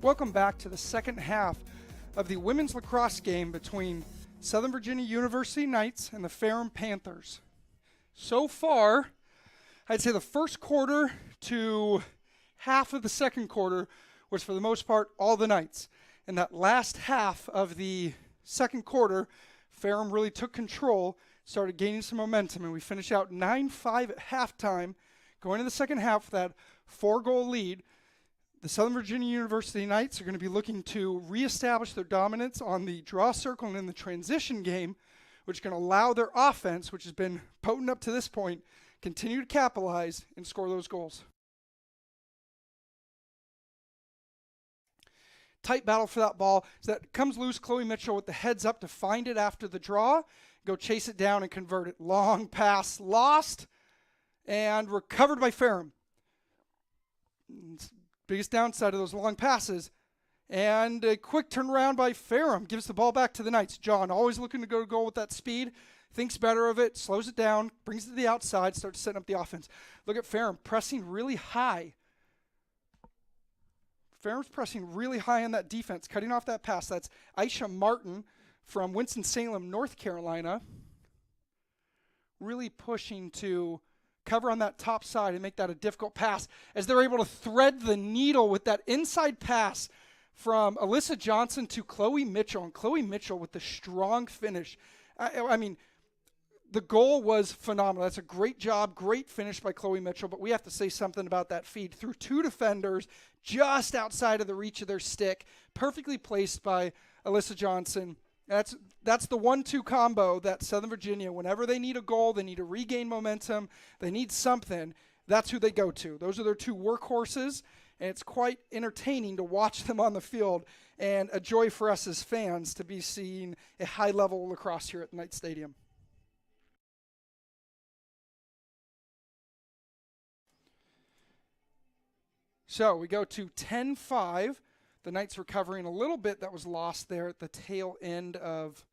Welcome back to the second half of the women's lacrosse game between Southern Virginia University Knights and the Ferrum Panthers. So far, I'd say the first quarter to half of the second quarter was for the most part all the Knights. And that last half of the second quarter, Ferrum really took control, started gaining some momentum, and we finished out 9-5 at halftime, going to the second half with that 4-goal lead. The Southern Virginia University Knights are going to be looking to reestablish their dominance on the draw circle and in the transition game, which is going to allow their offense, which has been potent up to this point, continue to capitalize and score those goals. Tight battle for that ball. So that comes loose. Chloe Mitchell with the heads up to find it after the draw, go chase it down and convert it. Long pass lost and recovered by Ferrum. Biggest downside of those long passes. And a quick turnaround by Ferrum gives the ball back to the Knights. John, always looking to go to goal with that speed, thinks better of it, slows it down, brings it to the outside, starts setting up the offense. Look at Ferrum pressing really high. Ferrum's pressing really high on that defense, cutting off that pass. That's Aisha Martin from Winston-Salem, North Carolina. Really pushing to cover on that top side and make that a difficult pass as they're able to thread the needle with that inside pass from Alyssa Johnson to Chloe Mitchell. And Chloe Mitchell with the strong finish. I mean, the goal was phenomenal. That's a great job, great finish by Chloe Mitchell, but we have to say something about that feed. Through two defenders, just outside of the reach of their stick, perfectly placed by Alyssa Johnson. That's the 1-2 combo that Southern Virginia, whenever they need a goal, they need to regain momentum, they need something, that's who they go to. Those are their two workhorses, and it's quite entertaining to watch them on the field and a joy for us as fans to be seeing a high level of lacrosse here at the Knight Stadium. So we go to 10-5. The Knights recovering a little bit that was lost there at the tail end of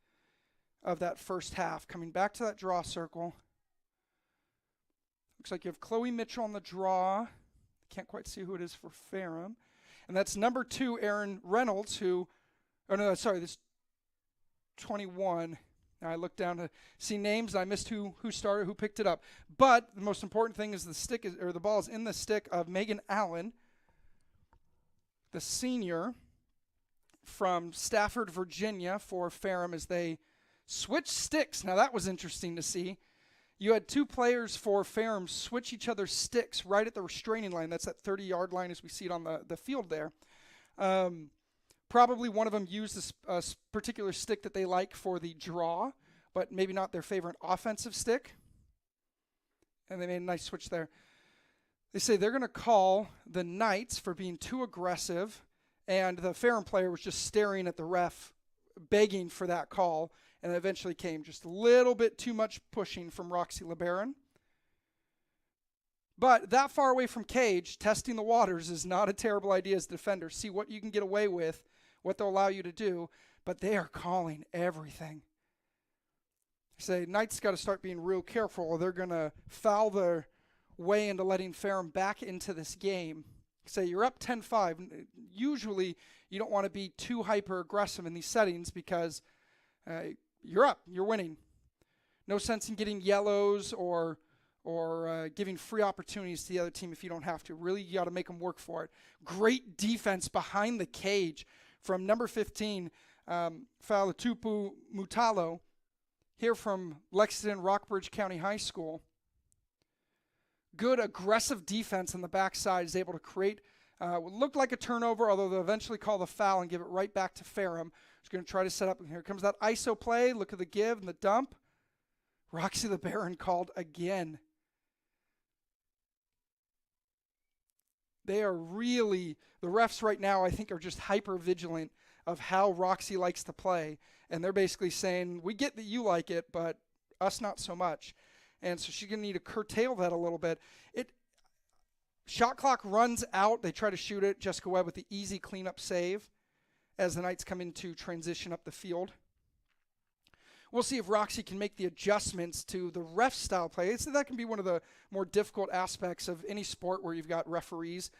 that first half. Coming back to that draw circle. Looks like you have Chloe Mitchell on the draw. Can't quite see who it is for Ferrum. And that's number 2, Erin Reynolds, this 21. Now I looked down to see names. I missed who started, who picked it up. But the most important thing is the ball is in the stick of Megan Allen, the senior from Stafford, Virginia, for Ferrum as they switch sticks. Now that was interesting to see. You had two players for Ferrum switch each other's sticks right at the restraining line. That's that 30-yard line as we see it on the field there. Probably one of them used this particular stick that they like for the draw, but maybe not their favorite offensive stick. And they made a nice switch there. They say they're going to call the Knights for being too aggressive, and the Ferrum player was just staring at the ref, begging for that call, and it eventually came. Just a little bit too much pushing from Roxy LeBaron. But that far away from cage, testing the waters is not a terrible idea as a defender. See what you can get away with, what they'll allow you to do, but they are calling everything. They say Knights got to start being real careful, or they're going to foul their way into letting Ferrum back into this game. Say you're up 10-5. Usually you don't want to be too hyper aggressive in these settings because you're up, you're winning. No sense in getting yellows or giving free opportunities to the other team if you don't have to. Really, you got to make them work for it. Great defense behind the cage from number 15, Falatupu Mutalo, here from Lexington Rockbridge County High School. Good aggressive defense on the backside, is able to create what looked like a turnover, although they'll eventually call the foul and give it right back to Ferrum. He's going to try to set up. And here comes that ISO play. Look at the give and the dump. Roxy LeBaron called again. They are really, the refs right now I think are just hyper vigilant of how Roxy likes to play. And they're basically saying, we get that you like it, but us not so much. And so she's going to need to curtail that a little bit. Shot clock runs out. They try to shoot it. Jessica Webb with the easy cleanup save as the Knights come into transition up the field. We'll see if Roxy can make the adjustments to the ref style play. So that can be one of the more difficult aspects of any sport where you've got referees.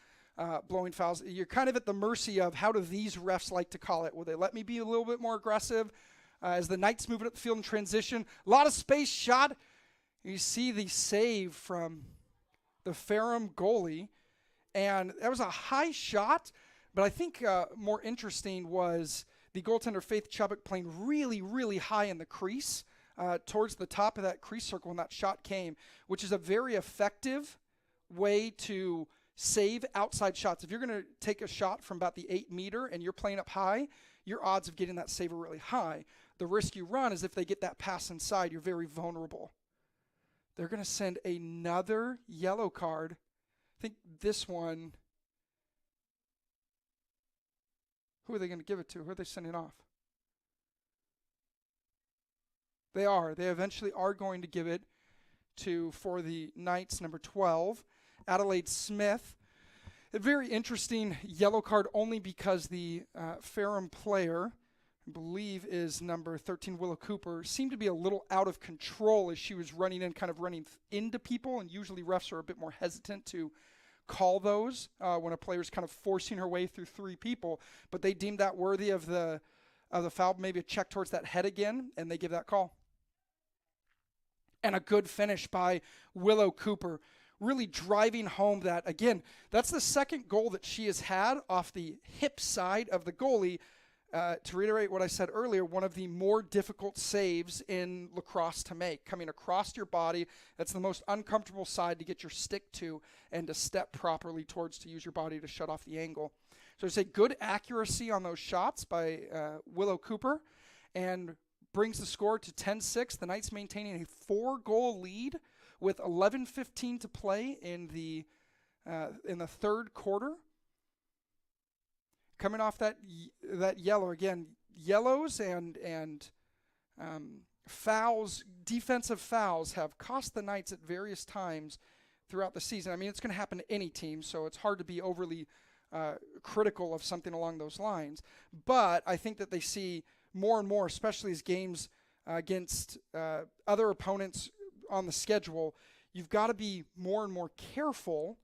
blowing fouls. You're kind of at the mercy of how do these refs like to call it. Will they let me be a little bit more aggressive as the Knights moving up the field in transition? A lot of space shot. You see the save from the Ferrum goalie, and that was a high shot, but I think more interesting was the goaltender Faith Chubbuck playing really, really high in the crease towards the top of that crease circle when that shot came, which is a very effective way to save outside shots. If you're going to take a shot from about the 8 meter and you're playing up high, your odds of getting that save are really high. The risk you run is if they get that pass inside, you're very vulnerable. They're going to send another yellow card. I think this one, who are they going to give it to? Who are they sending off? They eventually are going to give it to, for the Knights, number 12, Adelaide Smith. A very interesting yellow card only because the Ferrum player, I believe is number 13, Willow Cooper, seemed to be a little out of control as she was running in, kind of running into people, and usually refs are a bit more hesitant to call those when a player's kind of forcing her way through 3 people, but they deemed that worthy of the foul, maybe a check towards that head again, and they give that call. And a good finish by Willow Cooper, really driving home that, again, that's the second goal that she has had off the hip side of the goalie. To reiterate what I said earlier, one of the more difficult saves in lacrosse to make, coming across your body. That's the most uncomfortable side to get your stick to and to step properly towards, to use your body to shut off the angle. So I say good accuracy on those shots by Willow Cooper, and brings the score to 10-6. The Knights maintaining a 4-goal lead with 11:15 to play in the third quarter. Coming off that yellow again, yellows and fouls, defensive fouls have cost the Knights at various times throughout the season. I mean, it's going to happen to any team, so it's hard to be overly critical of something along those lines. But I think that they see more and more, especially as games against other opponents on the schedule, you've got to be more and more careful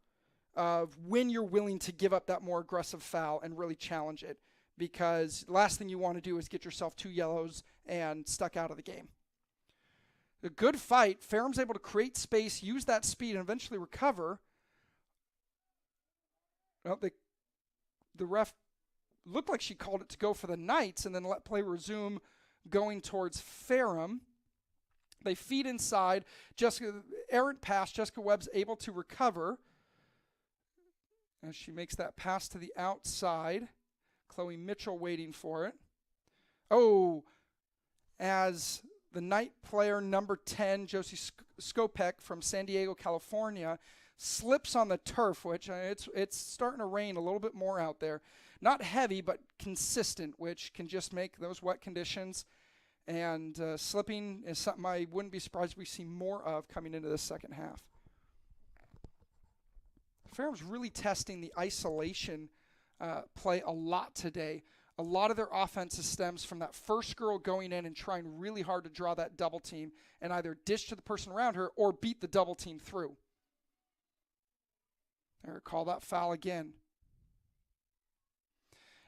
of when you're willing to give up that more aggressive foul and really challenge it, because last thing you want to do is get yourself 2 yellows and stuck out of the game. A good fight. Ferrum's able to create space, use that speed, and eventually recover. Well, the ref looked like she called it to go for the Knights and then let play resume going towards Ferrum. They feed inside. Errant pass. Jessica Webb's able to recover as she makes that pass to the outside. Chloe Mitchell waiting for it. Oh, as the Knight player number 10, Josie Skopek from San Diego, California, slips on the turf, which it's starting to rain a little bit more out there. Not heavy, but consistent, which can just make those wet conditions. And slipping is something I wouldn't be surprised we see more of coming into the second half. Ferrum's really testing the isolation play a lot today. A lot of their offense stems from that first girl going in and trying really hard to draw that double team and either dish to the person around her or beat the double team through. There, call that foul again.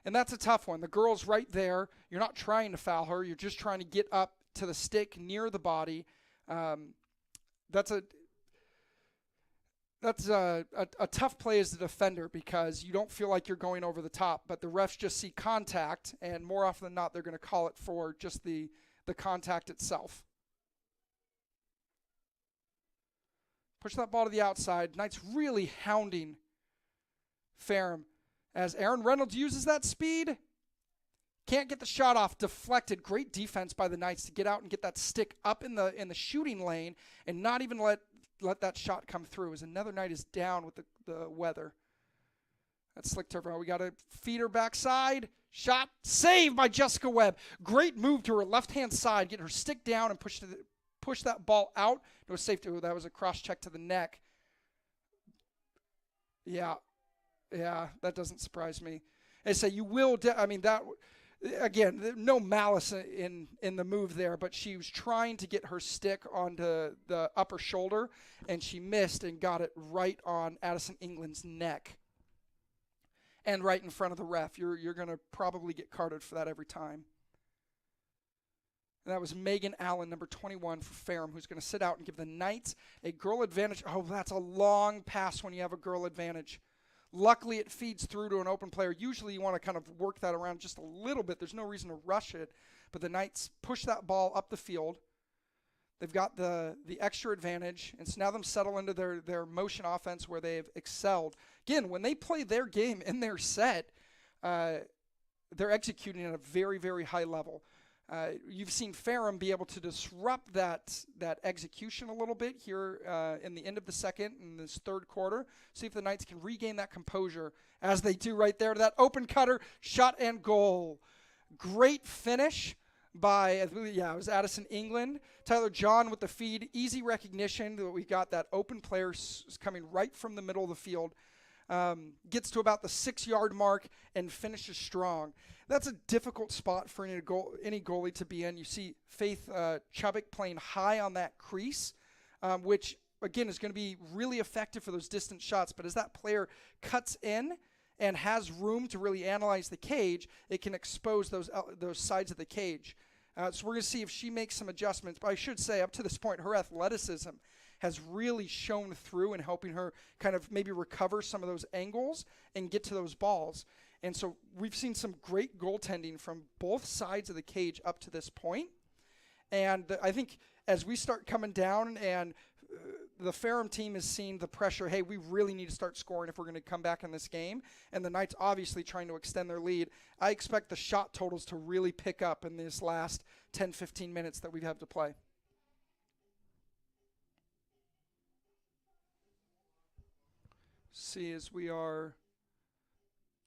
And that's a tough one. The girl's right there. You're not trying to foul her. You're just trying to get up to the stick near the body. That's a tough play as a defender because you don't feel like you're going over the top, but the refs just see contact, and more often than not, they're going to call it for just the contact itself. Push that ball to the outside. Knights really hounding Ferrum as Aaron Reynolds uses that speed. Can't get the shot off. Deflected. Great defense by the Knights to get out and get that stick up in the shooting lane and not even let that shot come through as another Knight is down with the weather. That's slick turnaround. We got to feed her backside. Shot. Saved by Jessica Webb. Great move to her left-hand side. Get her stick down and push that ball out. It was safe. That was a cross check to the neck. Yeah, that doesn't surprise me. I say you will. That again, no malice in the move there, but she was trying to get her stick onto the upper shoulder, and she missed and got it right on Addison England's neck. and right in front of the ref. You're going to probably get carded for that every time. And that was Megan Allen, number 21 for Ferrum, who's going to sit out and give the Knights a girl advantage. Oh, that's a long pass when you have a girl advantage. Luckily, it feeds through to an open player. Usually, you want to kind of work that around just a little bit. There's no reason to rush it. But the Knights push that ball up the field. They've got the extra advantage, and so now them settle into their motion offense where they've excelled. Again, when they play their game in their set, they're executing at a very, very high level. You've seen Ferrum be able to disrupt that execution a little bit here in the end of the second in this third quarter. See if the Knights can regain that composure as they do right there to that open cutter, shot and goal. Great finish by, it was Addison England. Tyler John with the feed, easy recognition. We got that open player coming right from the middle of the field. Gets to about the 6-yard mark and finishes strong. That's a difficult spot for any goalie to be in. You see Faith Chubbuck playing high on that crease, which, again, is going to be really effective for those distant shots. But as that player cuts in and has room to really analyze the cage, it can expose those sides of the cage. So we're going to see if she makes some adjustments. But I should say, up to this point, her athleticism has really shown through in helping her kind of maybe recover some of those angles and get to those balls. And so we've seen some great goaltending from both sides of the cage up to this point. And I think as we start coming down and the Ferrum team has seen the pressure, hey, we really need to start scoring if we're going to come back in this game. And the Knights obviously trying to extend their lead. I expect the shot totals to really pick up in this last 10, 15 minutes that we have to play. See, as we are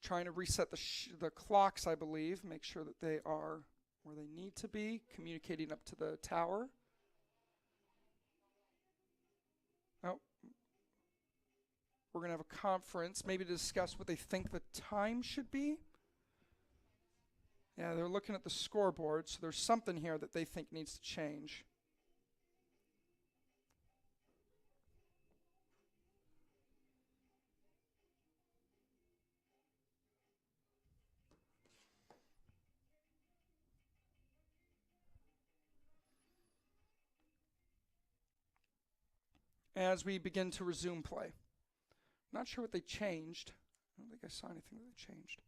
trying to reset the clocks, I believe, make sure that they are where they need to be, communicating up to the tower. Oh, we're going to have a conference, maybe to discuss what they think the time should be. Yeah, they're looking at the scoreboard, so there's something here that they think needs to change. As we begin to resume play. Not sure what they changed. I don't think I saw anything that they changed.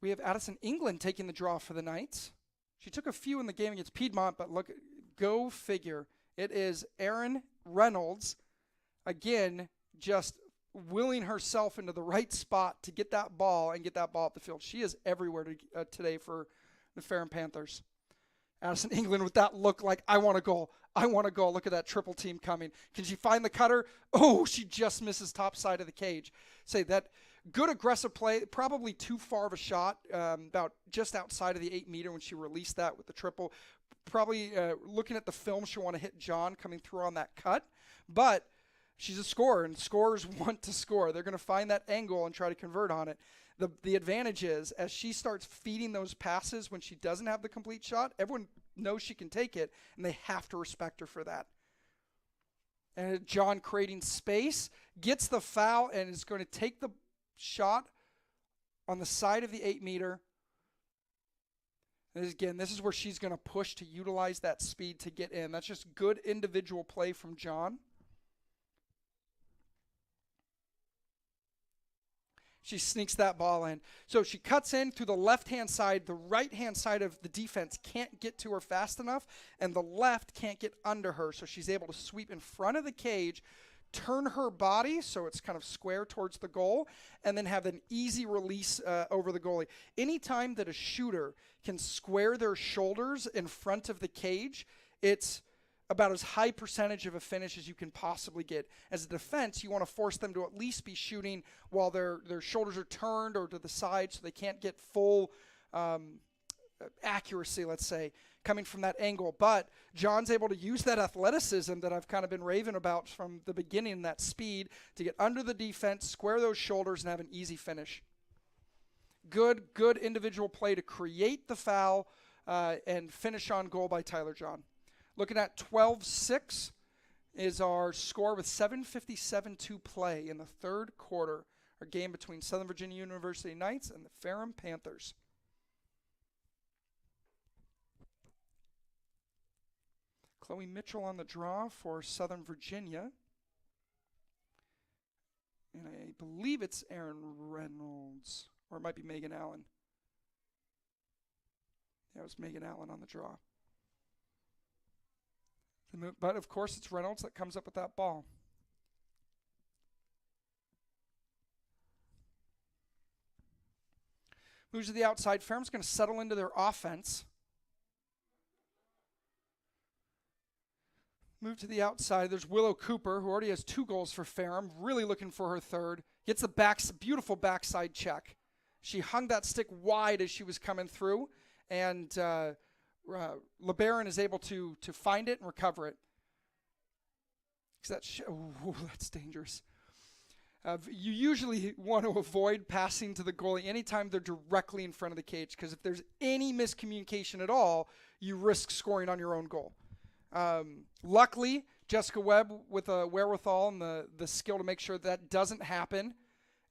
We have Addison England taking the draw for the Knights. She took a few in the game against Piedmont, but look, go figure. It is Erin Reynolds, again, just willing herself into the right spot to get that ball and get that ball up the field. She is everywhere today for the Ferrum Panthers. Addison England with that look like, I want a goal. I want a goal. Look at that triple team coming. Can she find the cutter? Oh, she just misses top side of the cage. Say that good aggressive play, probably too far of a shot, about just outside of the 8-meter when she released that with the triple. Probably looking at the film, she'll want to hit John coming through on that cut. But she's a scorer, and scorers want to score. They're going to find that angle and try to convert on it. The advantage is, as she starts feeding those passes when she doesn't have the complete shot, everyone knows she can take it, and they have to respect her for that. And John creating space, gets the foul, and is going to take the shot on the side of the 8-meter. And again, this is where she's going to push to utilize that speed to get in. That's just good individual play from John. She sneaks that ball in. So she cuts in through the left-hand side. The right-hand side of the defense can't get to her fast enough, and the left can't get under her. So she's able to sweep in front of the cage, turn her body so it's kind of square towards the goal, and then have an easy release over the goalie. Anytime that a shooter can square their shoulders in front of the cage, it's about as high percentage of a finish as you can possibly get. As a defense, you want to force them to at least be shooting while their shoulders are turned or to the side so they can't get full accuracy, let's say, coming from that angle. But John's able to use that athleticism that I've kind of been raving about from the beginning, that speed, to get under the defense, square those shoulders, and have an easy finish. Good individual play to create the foul and finish on goal by Tyler John. Looking at 12-6 is our score with 7:57 to play in the third quarter. our game between Southern Virginia University Knights and the Ferrum Panthers. Chloe Mitchell on the draw for Southern Virginia. And I believe it's Aaron Reynolds, or it might be Megan Allen. Yeah, it was Megan Allen on the draw. But, of course, it's Reynolds that comes up with that ball. Moves to the outside. Ferrum's going to settle into their offense. Move to the outside. There's Willow Cooper, who already has 2 goals for Ferrum. Really looking for her third. Gets the beautiful backside check. She hung that stick wide as she was coming through, and LeBaron is able to find it and recover it. That's dangerous. You usually want to avoid passing to the goalie anytime they're directly in front of the cage, because if there's any miscommunication at all, you risk scoring on your own goal. Luckily, Jessica Webb with a wherewithal and the skill to make sure that doesn't happen.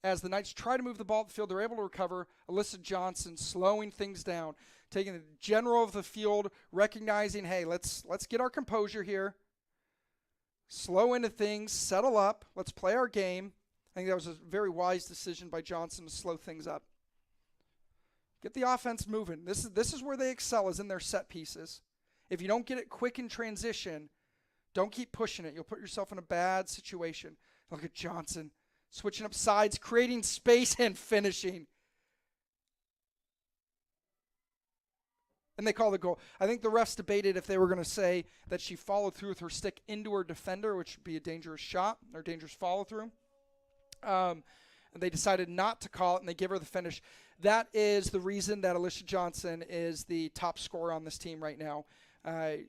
As the Knights try to move the ball up the field, they're able to recover. Alyssa Johnson slowing things down, taking the general of the field, recognizing, hey, let's get our composure here. Slow into things, settle up, let's play our game. I think that was a very wise decision by Johnson to slow things up. Get the offense moving. This is where they excel, is in their set pieces. If you don't get it quick in transition, don't keep pushing it. You'll put yourself in a bad situation. Look at Johnson switching up sides, creating space, and finishing. And they call the goal. I think the refs debated if they were going to say that she followed through with her stick into her defender, which would be a dangerous shot or dangerous follow-through. And they decided not to call it, and they give her the finish. That is the reason that Alicia Johnson is the top scorer on this team right now.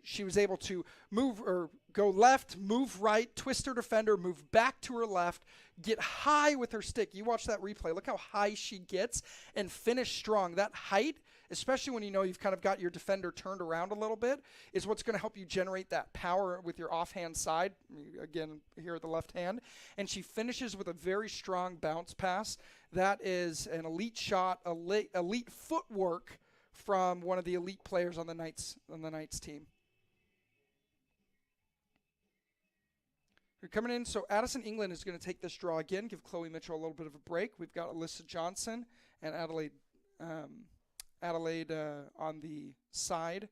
She was able to move or go left, move right, twist her defender, move back to her left, get high with her stick. You watch that replay. Look how high she gets and finish strong. That height, especially when you know you've kind of got your defender turned around a little bit, is what's going to help you generate that power with your offhand side, again, here at the left hand. And she finishes with a very strong bounce pass. That is an elite shot, elite footwork from one of the elite players on the Knights team. You're coming in, so Addison England is going to take this draw again, give Chloe Mitchell a little bit of a break. We've got Alyssa Johnson and Adelaide on the side.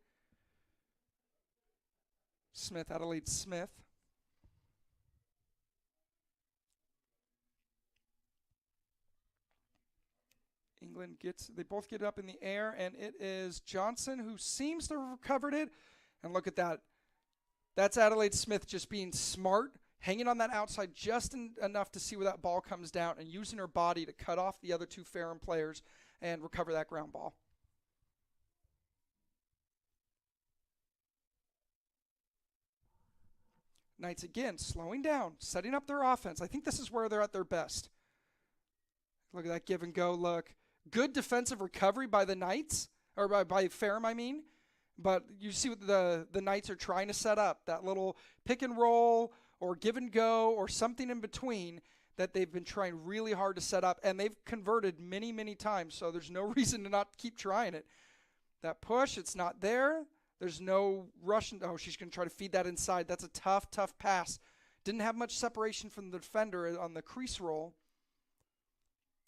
Adelaide Smith. England they both get up in the air, and it is Johnson who seems to have recovered it. And look at that. That's Adelaide Smith just being smart, hanging on that outside just enough to see where that ball comes down and using her body to cut off the other 2 Ferrum players and recover that ground ball. Knights again slowing down, setting up their offense. I think this is where they're at their best. Look at that give and go look. Good defensive recovery by the Knights, or by Ferrum, I mean. But you see what the Knights are trying to set up, that little pick and roll or give and go or something in between that they've been trying really hard to set up. And they've converted many, many times, so there's no reason to not keep trying it. That push, it's not there. There's no rush. Oh, she's going to try to feed that inside. That's a tough, tough pass. Didn't have much separation from the defender on the crease roll.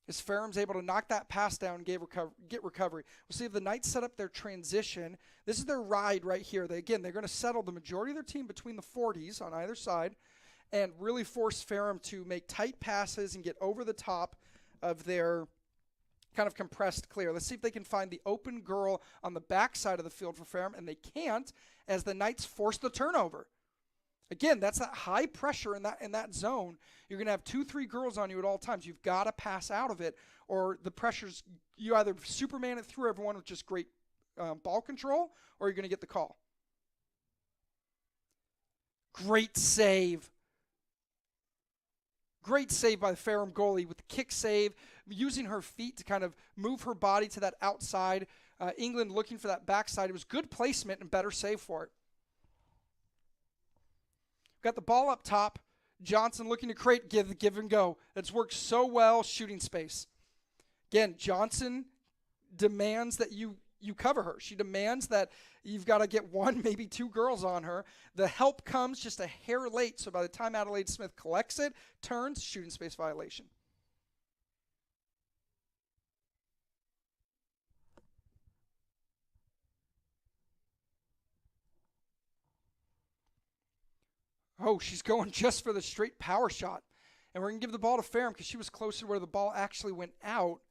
As Ferrum's able to knock that pass down and get recovery. We'll see if the Knights set up their transition. This is their ride right here. They're going to settle the majority of their team between the 40s on either side and really force Ferrum to make tight passes and get over the top of their kind of compressed clear. Let's see if they can find the open girl on the back side of the field for Ferrum, and they can't as the Knights force the turnover. Again, that's that high pressure in that zone. You're going to have 2-3 girls on you at all times. You've got to pass out of it, or the pressure's, you either Superman it through everyone with just great ball control, or you're going to get the call. Great save. Great save by the Ferrum goalie with the kick save, using her feet to kind of move her body to that outside. England looking for that backside. It was good placement and better save for it. Got the ball up top. Johnson looking to create, give and go. That's worked so well, shooting space. Again, Johnson demands that you cover her. She demands that you've got to get one, maybe two girls on her. The help comes just a hair late, so by the time Adelaide Smith collects it, turns, shooting space violation. Oh, she's going just for the straight power shot. And we're going to give the ball to Ferrum because she was closer to where the ball actually went out.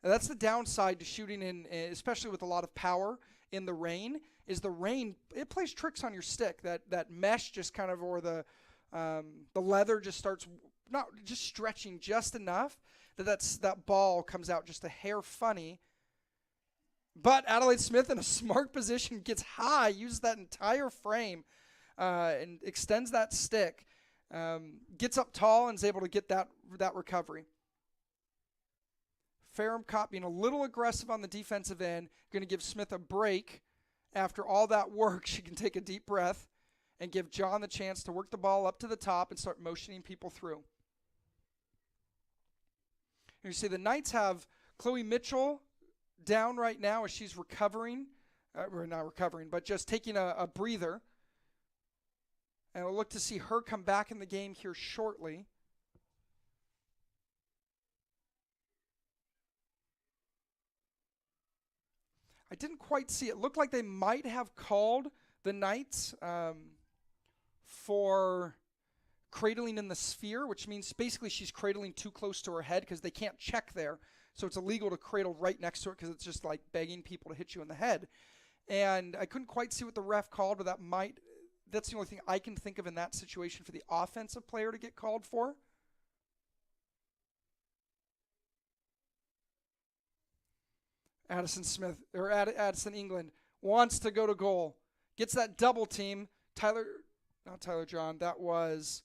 Now, that's the downside to shooting in, especially with a lot of power in the rain, is the rain, it plays tricks on your stick. That mesh just kind of, or the leather just starts not just stretching just enough that ball comes out just a hair funny. But Adelaide Smith in a smart position gets high, uses that entire frame, and extends that stick, gets up tall and is able to get that recovery. Ferrum caught being a little aggressive on the defensive end, going to give Smith a break. After all that work, she can take a deep breath and give John the chance to work the ball up to the top and start motioning people through. You see the Knights have Chloe Mitchell down right now as she's recovering. Or not recovering, but just taking a breather. And we'll look to see her come back in the game here shortly. I didn't quite see it. Looked like they might have called the Knights for cradling in the sphere, which means basically she's cradling too close to her head because they can't check there. So it's illegal to cradle right next to it because it's just like begging people to hit you in the head. And I couldn't quite see what the ref called, but that's the only thing I can think of in that situation for the offensive player to get called for. Addison England wants to go to goal. Gets that double team. Not Tyler John, that was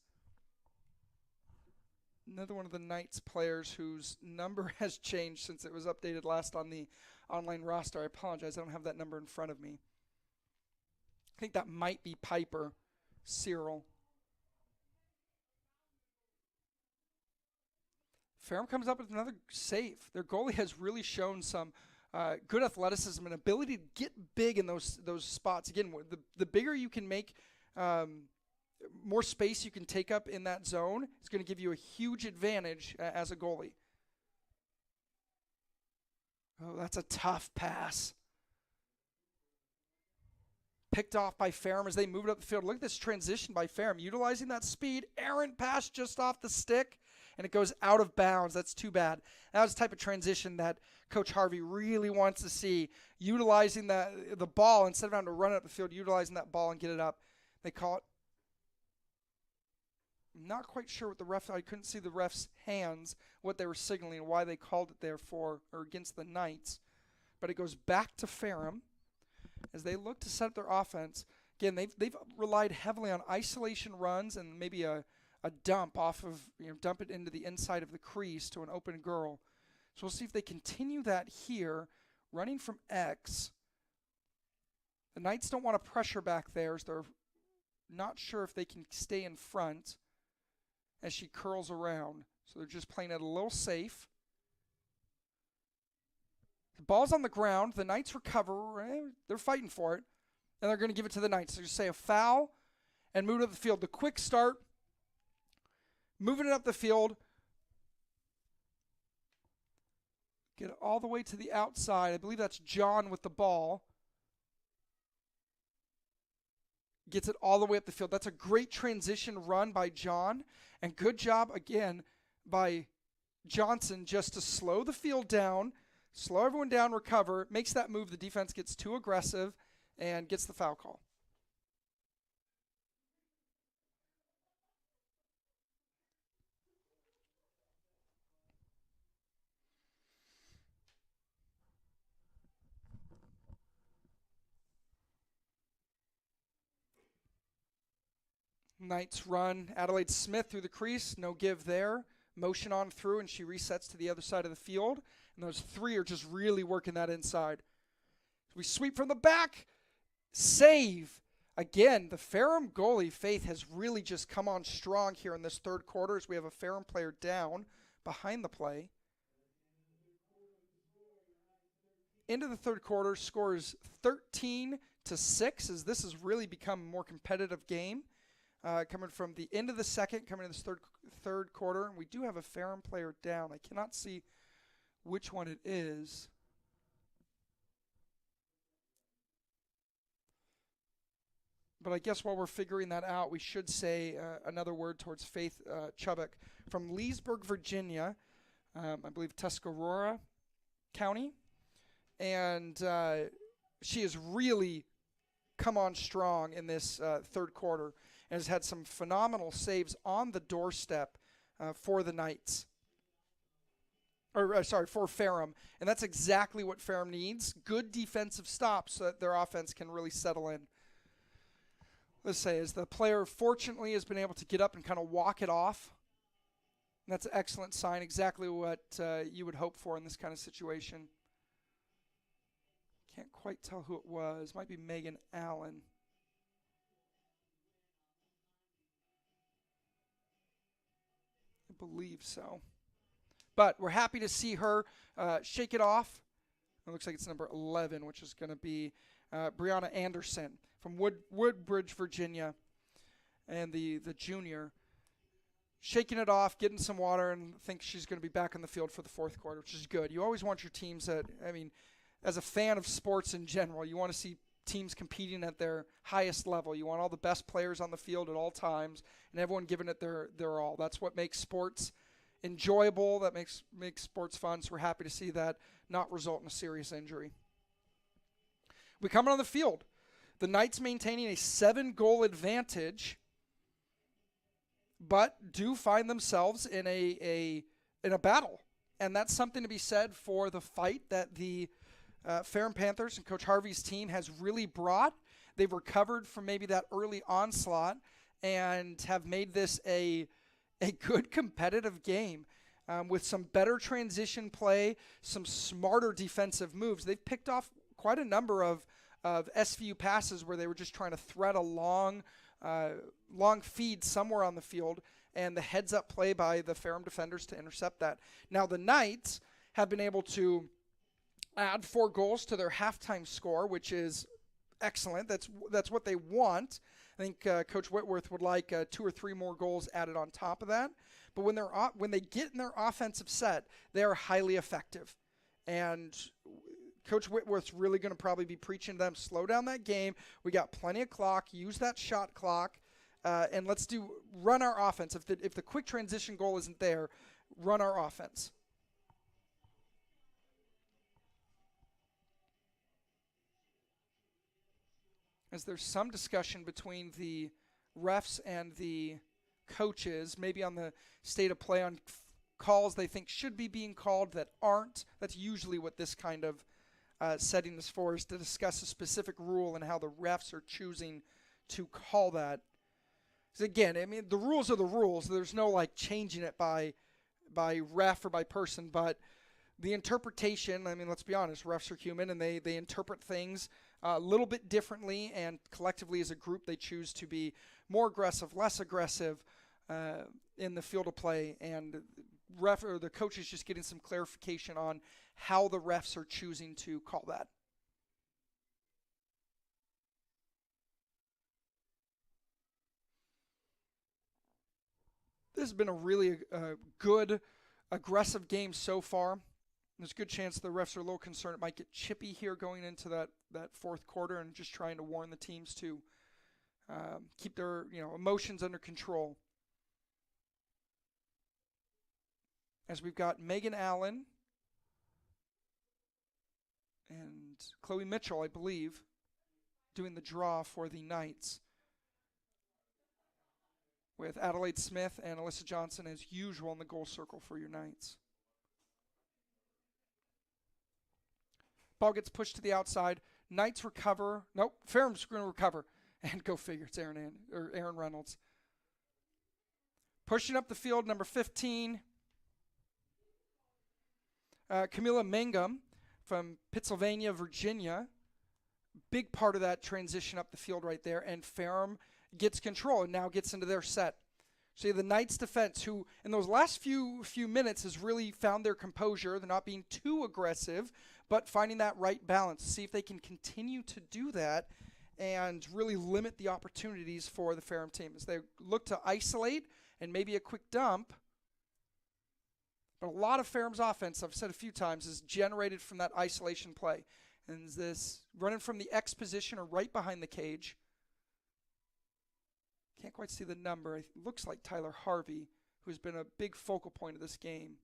another one of the Knights players whose number has changed since it was updated last on the online roster. I apologize, I don't have that number in front of me. I think that might be Piper Cyril. Ferrum comes up with another save. Their goalie has really shown some good athleticism and ability to get big in those spots. Again, the bigger you can make, more space you can take up in that zone is going to give you a huge advantage as a goalie. Oh, that's a tough pass. Picked off by Ferrum as they move it up the field. Look at this transition by Ferrum, utilizing that speed. Errant pass just off the stick, and it goes out of bounds. That's too bad. That was the type of transition that Coach Harvey really wants to see, utilizing the ball instead of having to run it up the field, utilizing that ball and get it up. They call it. I'm not quite sure what the ref, I couldn't see the ref's hands, what they were signaling, why they called it there for or against the Knights. But it goes back to Ferrum as they look to set up their offense. Again, they've relied heavily on isolation runs and maybe a dump off of, dump it into the inside of the crease to an open girl. So we'll see if they continue that here, running from X. The Knights don't want to pressure back there as they're not sure if they can stay in front as she curls around. So they're just playing it a little safe. The ball's on the ground. The Knights recover. They're fighting for it. And they're going to give it to the Knights. So just say a foul and move to the field. The quick start, moving it up the field. Get it all the way to the outside. I believe that's John with the ball. Gets it all the way up the field. That's a great transition run by John. And good job, again, by Johnson just to slow the field down, slow everyone down, recover, makes that move. The defense gets too aggressive and gets the foul call. Knights run Adelaide Smith through the crease. No give there. Motion on through, and she resets to the other side of the field. And those three are just really working that inside. We sweep from the back. Save. Again, the Ferrum goalie, Faith, has really just come on strong here in this third quarter as we have a Ferrum player down behind the play. Into the third quarter, scores 13-6 as this has really become a more competitive game. Coming from the end of the second, coming into this third quarter. And we do have a Ferrum player down. I cannot see which one it is. But I guess while we're figuring that out, we should say another word towards Faith Chubbuck from Leesburg, Virginia, I believe Tuscarora County. And she has really come on strong in this third quarter and has had some phenomenal saves on the doorstep for the Knights. For Ferrum. And that's exactly what Ferrum needs. Good defensive stops so that their offense can really settle in. Let's say, as the player fortunately has been able to get up and kind of walk it off. And that's an excellent sign, exactly what you would hope for in this kind of situation. Can't quite tell who it was. Might be Megan Allen. I believe so. But we're happy to see her shake it off. It looks like it's number 11, which is going to be Brianna Anderson from Woodbridge, Virginia, and the junior. Shaking it off, getting some water, and I think she's going to be back in the field for the fourth quarter, which is good. You always want your teams as a fan of sports in general, you want to see teams competing at their highest level. You want all the best players on the field at all times, and everyone giving it their all. That's what makes sports enjoyable. That makes sports fun. So we're happy to see that not result in a serious injury. We come on the field. The Knights maintaining a 7-goal advantage, but do find themselves in a battle, and that's something to be said for the fight that the Ferrum Panthers and Coach Harvey's team has really brought. They've recovered from maybe that early onslaught and have made this a good competitive game with some better transition play, some smarter defensive moves. They've picked off quite a number of SVU passes where they were just trying to thread a long feed somewhere on the field, and the heads-up play by the Ferrum defenders to intercept that. Now the Knights have been able to add 4 goals to their halftime score, which is excellent. That's what they want. I think Coach Whitworth would like 2 or 3 more goals added on top of that. But when they get in their offensive set, they are highly effective. And Coach Whitworth's really going to probably be preaching to them, slow down that game. We got plenty of clock. Use that shot clock. And let's run our offense. If the quick transition goal isn't there, run our offense. As there's some discussion between the refs and the coaches, maybe on the state of play on calls they think should be being called that aren't. That's usually what this kind of setting is for, is to discuss a specific rule and how the refs are choosing to call that. Because again, the rules are the rules. There's no changing it by ref or by person, but the interpretation, let's be honest, refs are human and they interpret things a little bit differently, and collectively as a group they choose to be more aggressive, less aggressive in the field of play, and the coach is just getting some clarification on how the refs are choosing to call that. This has been a really good, aggressive game so far. There's a good chance the refs are a little concerned it might get chippy here going into that fourth quarter, and just trying to warn the teams to keep their emotions under control. As we've got Megan Allen and Chloe Mitchell, I believe, doing the draw for the Knights, with Adelaide Smith and Alyssa Johnson as usual in the goal circle for your Knights. Ball gets pushed to the outside. Knights recover. Nope, Ferrum's going to recover. And go figure, it's Aaron Reynolds. Pushing up the field, number 15, Camilla Mangum from Pennsylvania, Virginia. big part of that transition up the field right there, and Ferrum gets control and now gets into their set. So the Knights defense, who in those last few minutes has really found their composure. They're not being too aggressive, but finding that right balance. See if they can continue to do that and really limit the opportunities for the Ferrum team as they look to isolate and maybe a quick dump. But a lot of Ferrum's offense, I've said a few times, is generated from that isolation play. And this running from the X position or right behind the cage. Can't quite see the number. It looks like Tyler Harvey, who's been a big focal point of this game.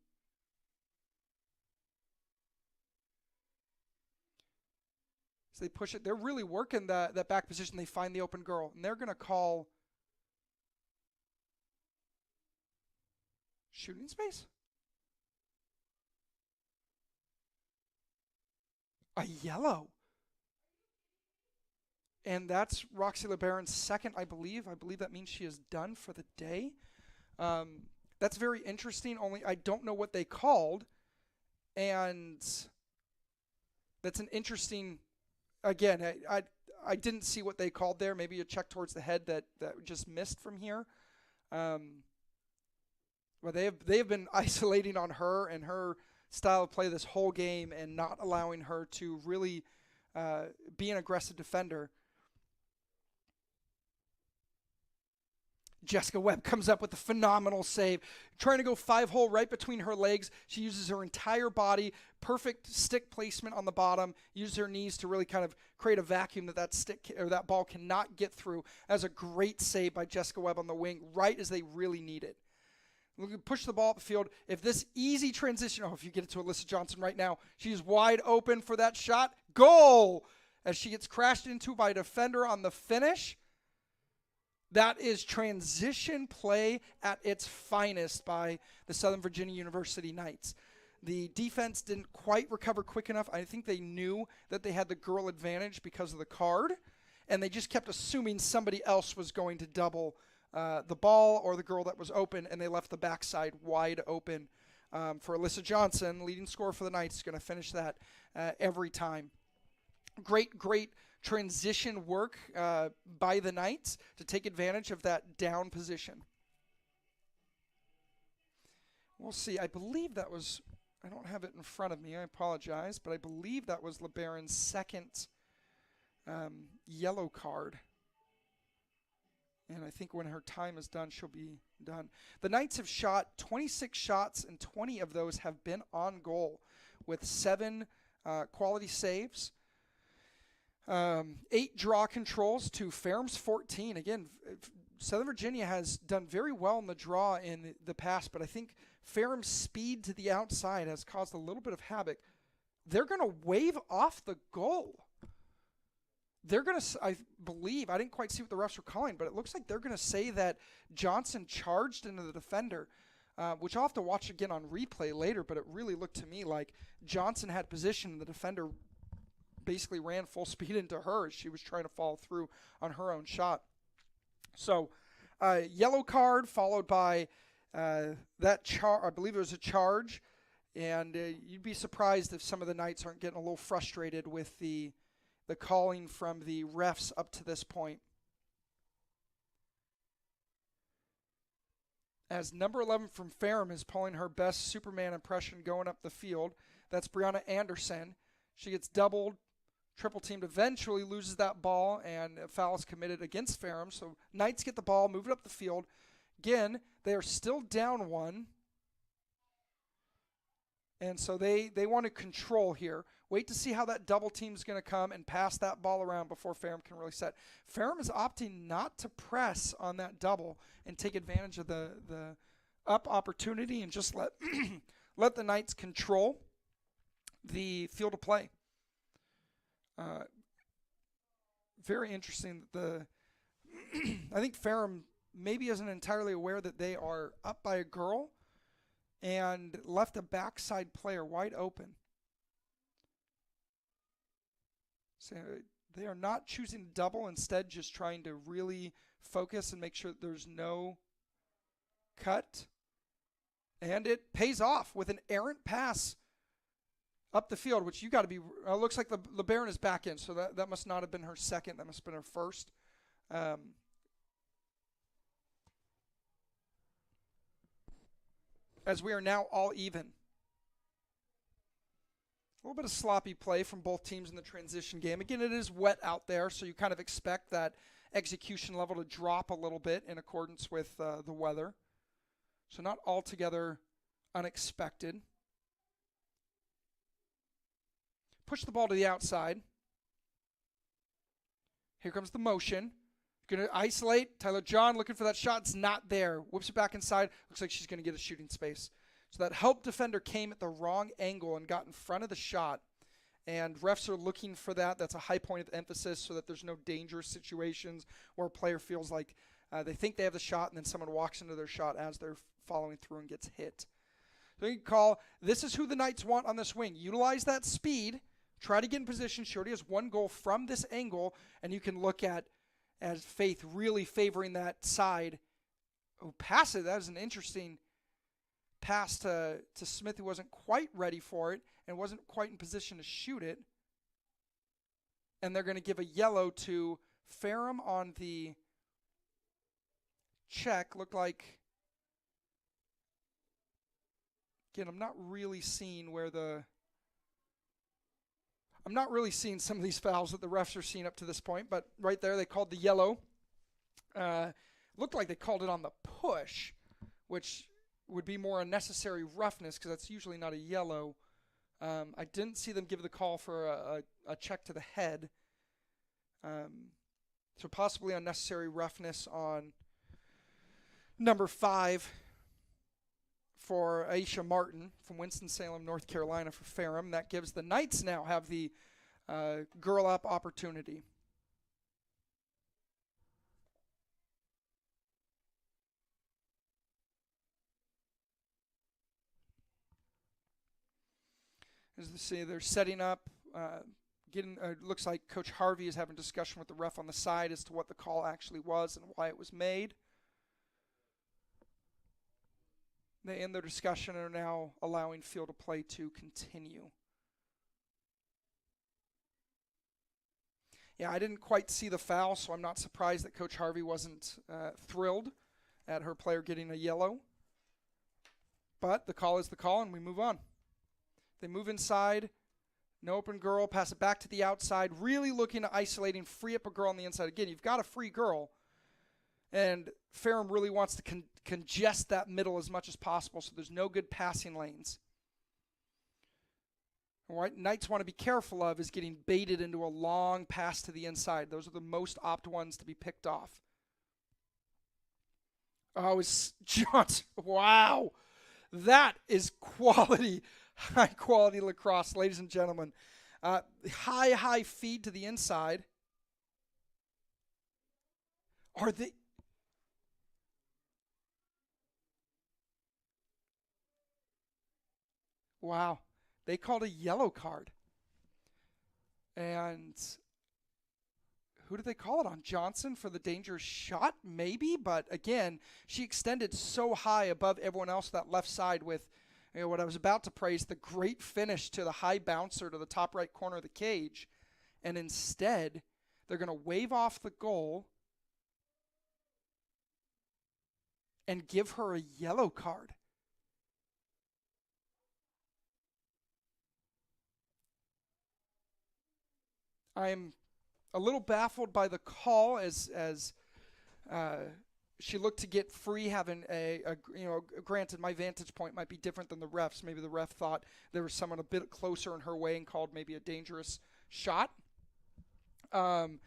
So they push it. They're really working that back position. They find the open girl, and they're going to call shooting space. A yellow. And that's Roxy LeBaron's second, I believe. I believe that means she is done for the day. That's very interesting, only I don't know what they called. And that's an interesting, again, I didn't see what they called there. Maybe a check towards the head that just missed from here. But they have been isolating on her and her style of play this whole game and not allowing her to really be an aggressive defender. Jessica Webb comes up with a phenomenal save. Trying to go 5-hole right between her legs. She uses her entire body. Perfect stick placement on the bottom. Uses her knees to really kind of create a vacuum that stick or that ball cannot get through. That's a great save by Jessica Webb on the wing right as they really need it. We can push the ball up the field. If this easy transition, if you get it to Alyssa Johnson right now, she's wide open for that shot. Goal! As she gets crashed into by a defender on the finish. That is transition play at its finest by the Southern Virginia University Knights. The defense didn't quite recover quick enough. I think they knew that they had the girl advantage because of the card, and they just kept assuming somebody else was going to double the ball or the girl that was open, and they left the backside wide open for Alyssa Johnson, leading scorer for the Knights, is going to finish that every time. Great transition work by the Knights to take advantage of that down position. We'll see. I believe that was, I don't have it in front of me. I apologize, but I believe that was LeBaron's second yellow card. And I think when her time is done, she'll be done. The Knights have shot 26 shots, and 20 of those have been on goal with 7 quality saves. 8 draw controls to Ferrum's 14. Again, Southern Virginia has done very well in the draw in the past, but I think Ferrum's speed to the outside has caused a little bit of havoc. They're going to wave off the goal. They're going to, I believe, I didn't quite see what the refs were calling, but it looks like they're going to say that Johnson charged into the defender, which I'll have to watch again on replay later, but it really looked to me like Johnson had position and the defender basically ran full speed into her as she was trying to follow through on her own shot. So, yellow card followed by I believe it was a charge, and you'd be surprised if some of the Knights aren't getting a little frustrated with the calling from the refs up to this point. As number 11 from Ferrum is pulling her best Superman impression going up the field. That's Brianna Anderson. She gets doubled, triple teamed, eventually loses that ball, and a foul is committed against Ferrum. So Knights get the ball, move it up the field. Again, they are still down 1. And so they want to control here. Wait to see how that double team is going to come and pass that ball around before Ferrum can really set. Ferrum is opting not to press on that double and take advantage of the up opportunity and just let the Knights control the field of play. Very interesting. I think Ferrum maybe isn't entirely aware that they are up by a girl and left a backside player wide open. So they are not choosing double, instead just trying to really focus and make sure that there's no cut. And it pays off with an errant pass up the field, which you got to be. Looks like the LeBaron is back in, so that must not have been her second. That must have been her first. As we are now all even. A little bit of sloppy play from both teams in the transition game. Again, it is wet out there, so you kind of expect that execution level to drop a little bit in accordance with the weather. So not altogether unexpected. Push the ball to the outside. Here comes the motion. Going to isolate. Tyler John looking for that shot. It's not there. Whips it back inside. Looks like she's going to get a shooting space. So that help defender came at the wrong angle and got in front of the shot. And refs are looking for that. That's a high point of emphasis so that there's no dangerous situations where a player feels like they think they have the shot and then someone walks into their shot as they're following through and gets hit. So you can call, this is who the Knights want on this wing. Utilize that speed. Try to get in position. She already has one goal from this angle, and you can look at as Faith really favoring that side. Oh, pass it. That is an interesting pass to Smith, who wasn't quite ready for it and wasn't quite in position to shoot it. And they're going to give a yellow to Ferrum on the check. Looked like, again, I'm not really seeing some of these fouls that the refs are seeing up to this point, but right there they called the yellow. Looked like they called it on the push, which would be more unnecessary roughness because that's usually not a yellow. I didn't see them give the call for a check to the head. So possibly unnecessary roughness on number 5 for Aisha Martin from Winston-Salem, North Carolina for Ferrum. That gives the Knights now have the girl up opportunity. As you see, they're setting up, looks like Coach Harvey is having a discussion with the ref on the side as to what the call actually was and why it was made. They end their discussion and are now allowing field of play to continue. Yeah, I didn't quite see the foul, so I'm not surprised that Coach Harvey wasn't thrilled at her player getting a yellow. But the call is the call, and we move on. They move inside. No open girl. Pass it back to the outside. Really looking to isolate and free up a girl on the inside. Again, you've got a free girl. And Ferrum really wants to congest that middle as much as possible so there's no good passing lanes. What Knights want to be careful of is getting baited into a long pass to the inside. Those are the most opt ones to be picked off. Oh, it's Johnson. Wow. That is quality, high-quality lacrosse, ladies and gentlemen. High feed to the inside. Are they... Wow. They called a yellow card. And who did they call it on? Johnson for the dangerous shot? Maybe, but again, she extended so high above everyone else that left side with what I was about to praise, the great finish to the high bouncer to the top right corner of the cage. And instead, they're going to wave off the goal and give her a yellow card. I'm a little baffled by the call as she looked to get free, having granted my vantage point might be different than the refs. Maybe the ref thought there was someone a bit closer in her way and called maybe a dangerous shot on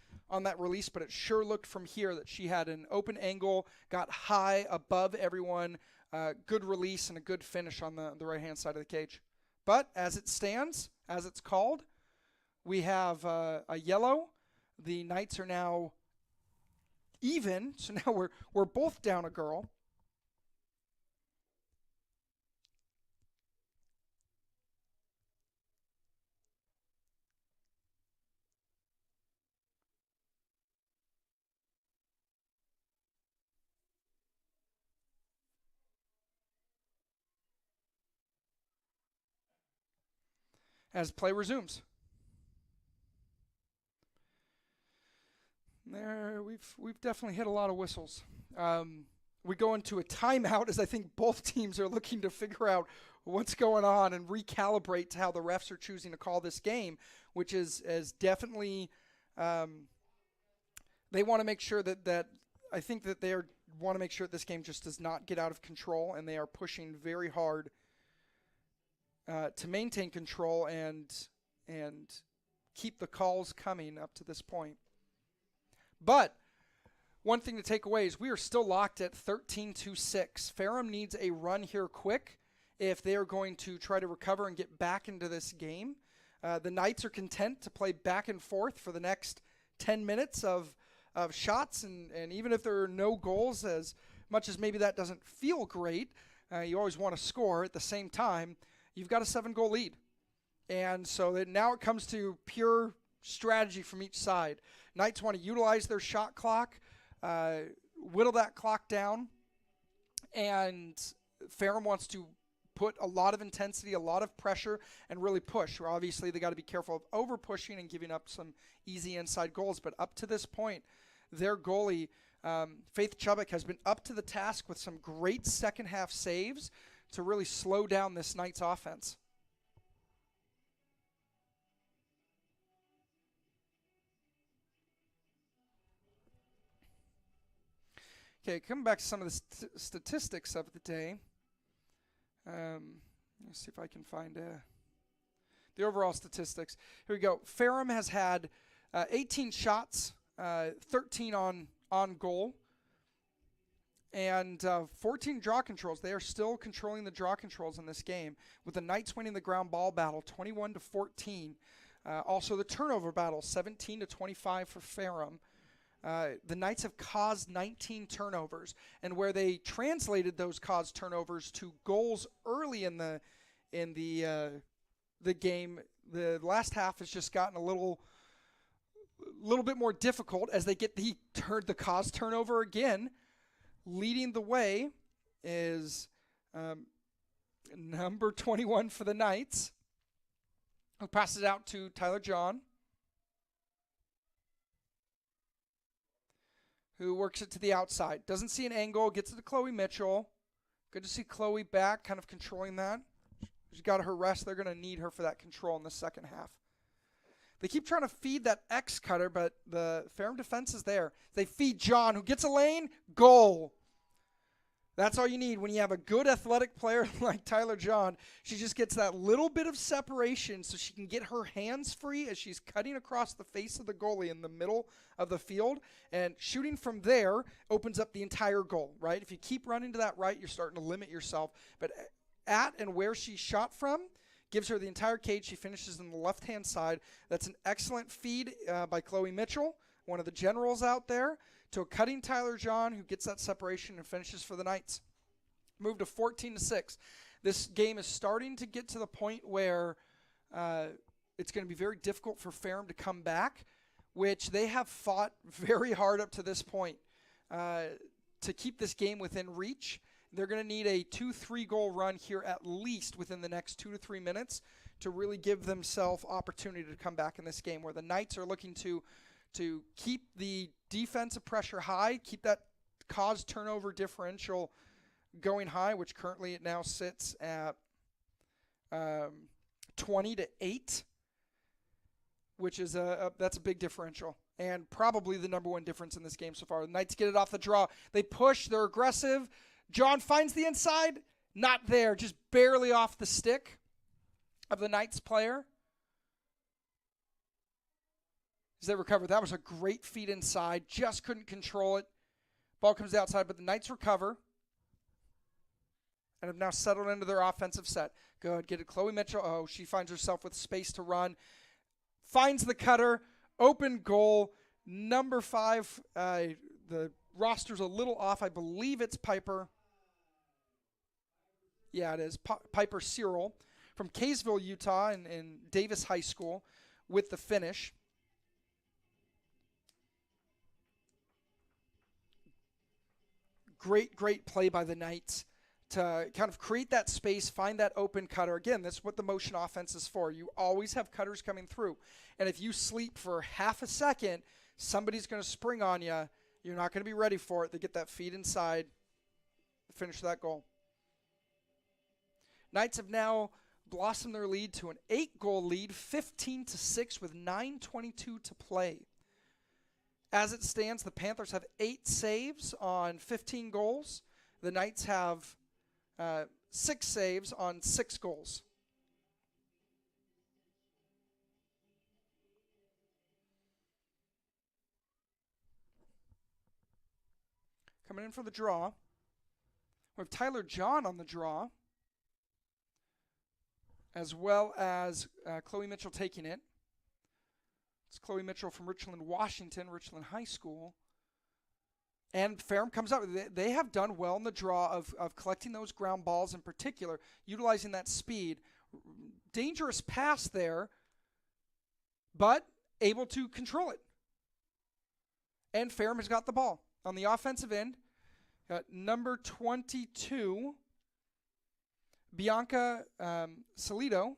that release, but it sure looked from here that she had an open angle, got high above everyone, good release and a good finish on the right-hand side of the cage. But as it stands, as it's called, we have a yellow. The Knights are now even, so now we're both down a girl. as play resumes. There, we've definitely hit a lot of whistles. We go into a timeout as I think both teams are looking to figure out what's going on and recalibrate to how the refs are choosing to call this game, which is definitely they want to make sure that I think that they want to make sure that this game just does not get out of control, and they are pushing very hard to maintain control and keep the calls coming up to this point. But one thing to take away is we are still locked at 13-6. Ferrum needs a run here quick if they are going to try to recover and get back into this game. The Knights are content to play back and forth for the next 10 minutes of shots, and even if there are no goals, as much as maybe that doesn't feel great, you always want to score. At the same time, you've got a 7-goal lead. And so that now it comes to pure strategy from each side. Knights want to utilize their shot clock, whittle that clock down, and Ferrum wants to put a lot of intensity, a lot of pressure, and really push. Where obviously they got to be careful of over pushing and giving up some easy inside goals. But up to this point, their goalie, Faith Chubbuck, has been up to the task with some great second half saves to really slow down this Knights offense. Okay, coming back to some of the statistics of the day. Let's see if I can find the overall statistics. Here we go. Ferrum has had 18 shots, 13 on goal, and 14 draw controls. They are still controlling the draw controls in this game, with the Knights winning the ground ball battle 21-14. Also the turnover battle 17-25 for Ferrum. The Knights have caused 19 turnovers, and where they translated those caused turnovers to goals early in the game, the last half has just gotten a little bit more difficult as they get the caused turnover again. Leading the way is number 21 for the Knights, who passes out to Tyler John, who works it to the outside. Doesn't see an angle, gets it to Chloe Mitchell. Good to see Chloe back, kind of controlling that. She's got her rest. They're going to need her for that control in the second half. They keep trying to feed that X cutter, but the Ferrum defense is there. They feed John, who gets a lane, goal. That's all you need when you have a good athletic player like Tyler John. She just gets that little bit of separation so she can get her hands free as she's cutting across the face of the goalie in the middle of the field. And shooting from there opens up the entire goal, right? If you keep running to that right, you're starting to limit yourself. But at and where she shot from gives her the entire cage. She finishes on the left-hand side. That's an excellent feed by Chloe Mitchell, one of the generals out there, to a cutting Tyler John, who gets that separation and finishes for the Knights. Move to 14-6. This game is starting to get to the point where it's going to be very difficult for Ferrum to come back, which they have fought very hard up to this point to keep this game within reach. They're going to need a 2-3 goal run here at least within the next 2 to 3 minutes to really give themselves opportunity to come back in this game, where the Knights are looking to keep the defensive pressure high, keep that caused turnover differential going high, which currently it now sits at 20-8, which is that's a big differential and probably the number one difference in this game so far. The Knights get it off the draw. They push. They're aggressive. John finds the inside. Not there. Just barely off the stick of the Knights player. As they recover, that was a great feed inside. Just couldn't control it. Ball comes outside, but the Knights recover and have now settled into their offensive set. Good. Get it. Chloe Mitchell. Oh, she finds herself with space to run. Finds the cutter. Open goal. Number 5. The roster's a little off. I believe it's Piper. Yeah, it is. Piper Cyril from Kaysville, Utah, in Davis High School with the finish. Great play by the Knights to kind of create that space, find that open cutter. Again, that's what the motion offense is for. You always have cutters coming through. And if you sleep for half a second, somebody's going to spring on you. You're not going to be ready for it. They get that feed inside, finish that goal. Knights have now blossomed their lead to an 8-goal lead, 15-6 with 9:22 to play. As it stands, the Panthers have 8 saves on 15 goals. The Knights have 6 saves on 6 goals. Coming in for the draw, we have Tyler John on the draw, as well as Chloe Mitchell taking it. It's Chloe Mitchell from Richland, Washington, Richland High School. And Ferrum comes out. They have done well in the draw of collecting those ground balls in particular, utilizing that speed. Dangerous pass there, but able to control it. And Ferrum has got the ball. On the offensive end, number 22, Bianca Solito,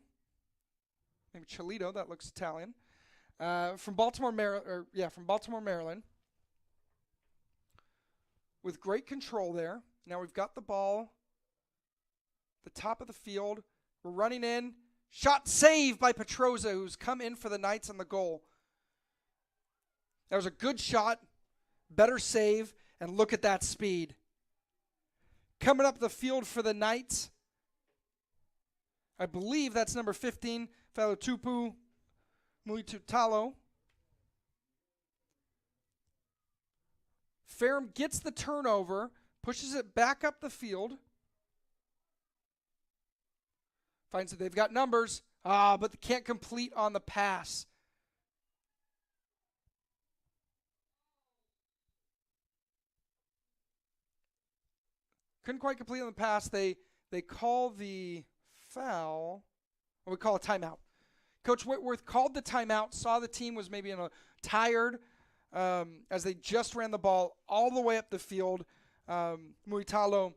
maybe Cholito, that looks Italian, from Baltimore, Maryland, with great control there. Now we've got the ball, the top of the field. We're running in. Shot saved by Petroza, who's come in for the Knights on the goal. That was a good shot, better save, and look at that speed. Coming up the field for the Knights, I believe that's number 15, Falutupu Muitutalo. Ferrum gets the turnover, pushes it back up the field. Finds that they've got numbers, but they can't complete on the pass. Couldn't quite complete on the pass. They call the foul. Or we call a timeout. Coach Whitworth called the timeout, saw the team was maybe tired as they just ran the ball all the way up the field. Muitalo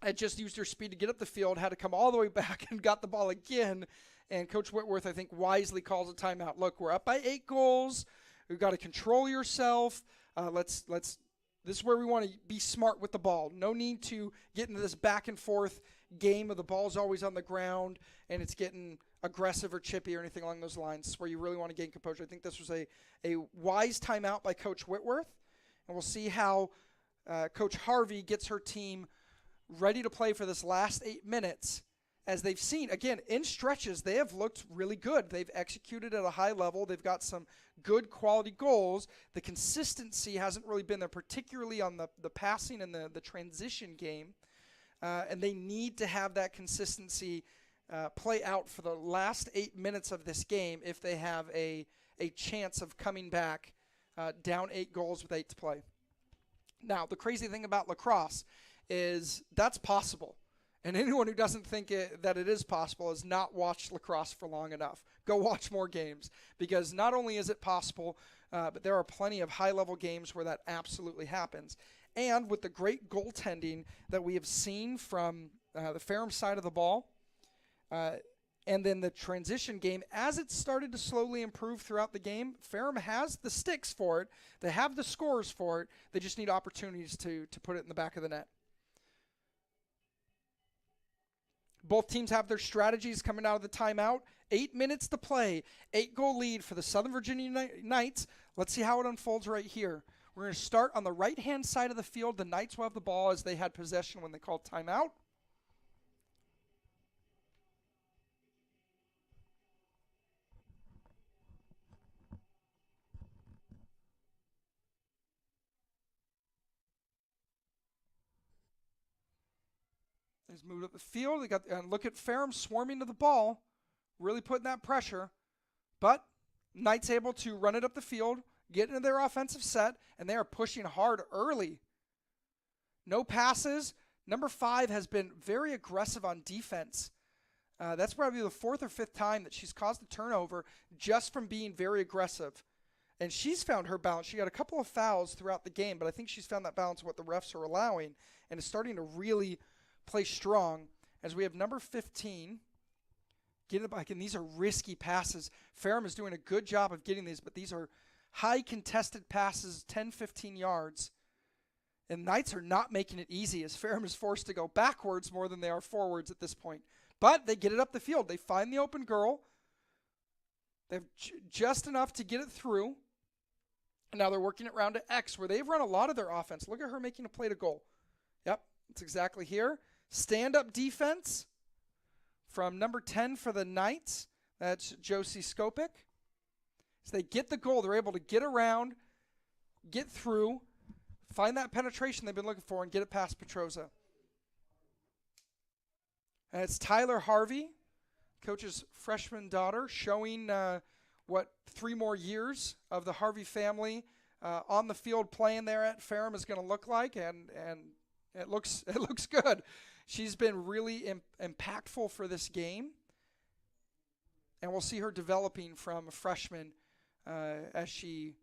had just used her speed to get up the field, had to come all the way back and got the ball again. And Coach Whitworth, I think, wisely calls a timeout. Look, we're up by 8 goals. We've got to control yourself. This is where we want to be smart with the ball. No need to get into this back and forth game of the ball's always on the ground and it's getting aggressive or chippy or anything along those lines where you really want to gain composure. I think this was a wise timeout by Coach Whitworth, and we'll see how Coach Harvey gets her team ready to play for this last 8 minutes. As they've seen, again, in stretches, they have looked really good. They've executed at a high level. They've got some good quality goals. The consistency hasn't really been there, particularly on the passing and the transition game. And they need to have that consistency play out for the last 8 minutes of this game if they have a chance of coming back down 8 goals with 8 to play. Now, the crazy thing about lacrosse is that's possible. And anyone who doesn't think that it is possible has not watched lacrosse for long enough. Go watch more games, because not only is it possible, but there are plenty of high-level games where that absolutely happens. And with the great goaltending that we have seen from the Ferrum side of the ball, and then the transition game, as it started to slowly improve throughout the game, Ferrum has the sticks for it. They have the scores for it. They just need opportunities to put it in the back of the net. Both teams have their strategies coming out of the timeout. 8 minutes to play. 8-goal lead for the Southern Virginia Knights. Let's see how it unfolds right here. We're going to start on the right-hand side of the field. The Knights will have the ball as they had possession when they called timeout. He's moved up the field. And look at Ferrum swarming to the ball, really putting that pressure. But Knights able to run it up the field, get into their offensive set, and they are pushing hard early. No passes. Number 5 has been very aggressive on defense. That's probably the 4th or 5th time that she's caused a turnover just from being very aggressive. And she's found her balance. She got a couple of fouls throughout the game, but I think she's found that balance of what the refs are allowing, and is starting to really play strong as we have number 15 get it back. And these are risky passes. Ferrum is doing a good job of getting these, but these are high contested passes, 10, 15 yards. And Knights are not making it easy as Ferrum is forced to go backwards more than they are forwards at this point. But they get it up the field. They find the open girl. They have just enough to get it through. And now they're working it round to X, where they've run a lot of their offense. Look at her making a play to goal. Yep, it's exactly here. Stand-up defense from number 10 for the Knights. That's Josie Skopik. So they get the goal. They're able to get around, get through, find that penetration they've been looking for, and get it past Petroza. And it's Tyler Harvey, coach's freshman daughter, showing what 3 more years of the Harvey family on the field playing there at Ferrum is going to look like, and it looks good. She's been really impactful for this game, and we'll see her developing from a freshman as she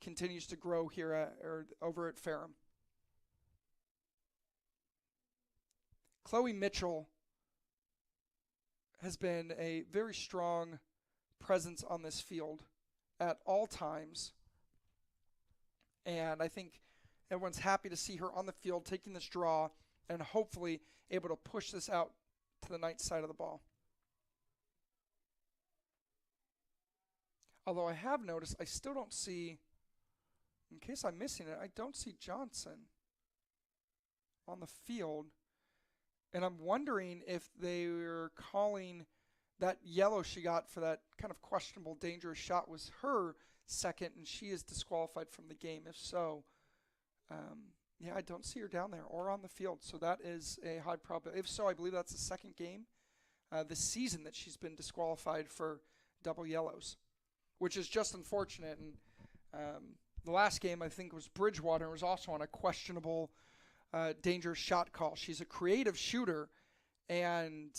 continues to grow here over at Ferrum. Chloe Mitchell has been a very strong presence on this field at all times. And I think everyone's happy to see her on the field taking this draw and hopefully able to push this out to the Knights side of the ball. Although I have noticed, I still don't see, in case I'm missing it, I don't see Johnson on the field. And I'm wondering if they were calling that yellow she got for that kind of questionable, dangerous shot was her second, and she is disqualified from the game. If so, yeah, I don't see her down there or on the field. So that is a high probability. If so, I believe that's the second game this season that she's been disqualified for double yellows, which is just unfortunate. And the last game, I think, was Bridgewater. It was also on a questionable dangerous shot call. She's a creative shooter, and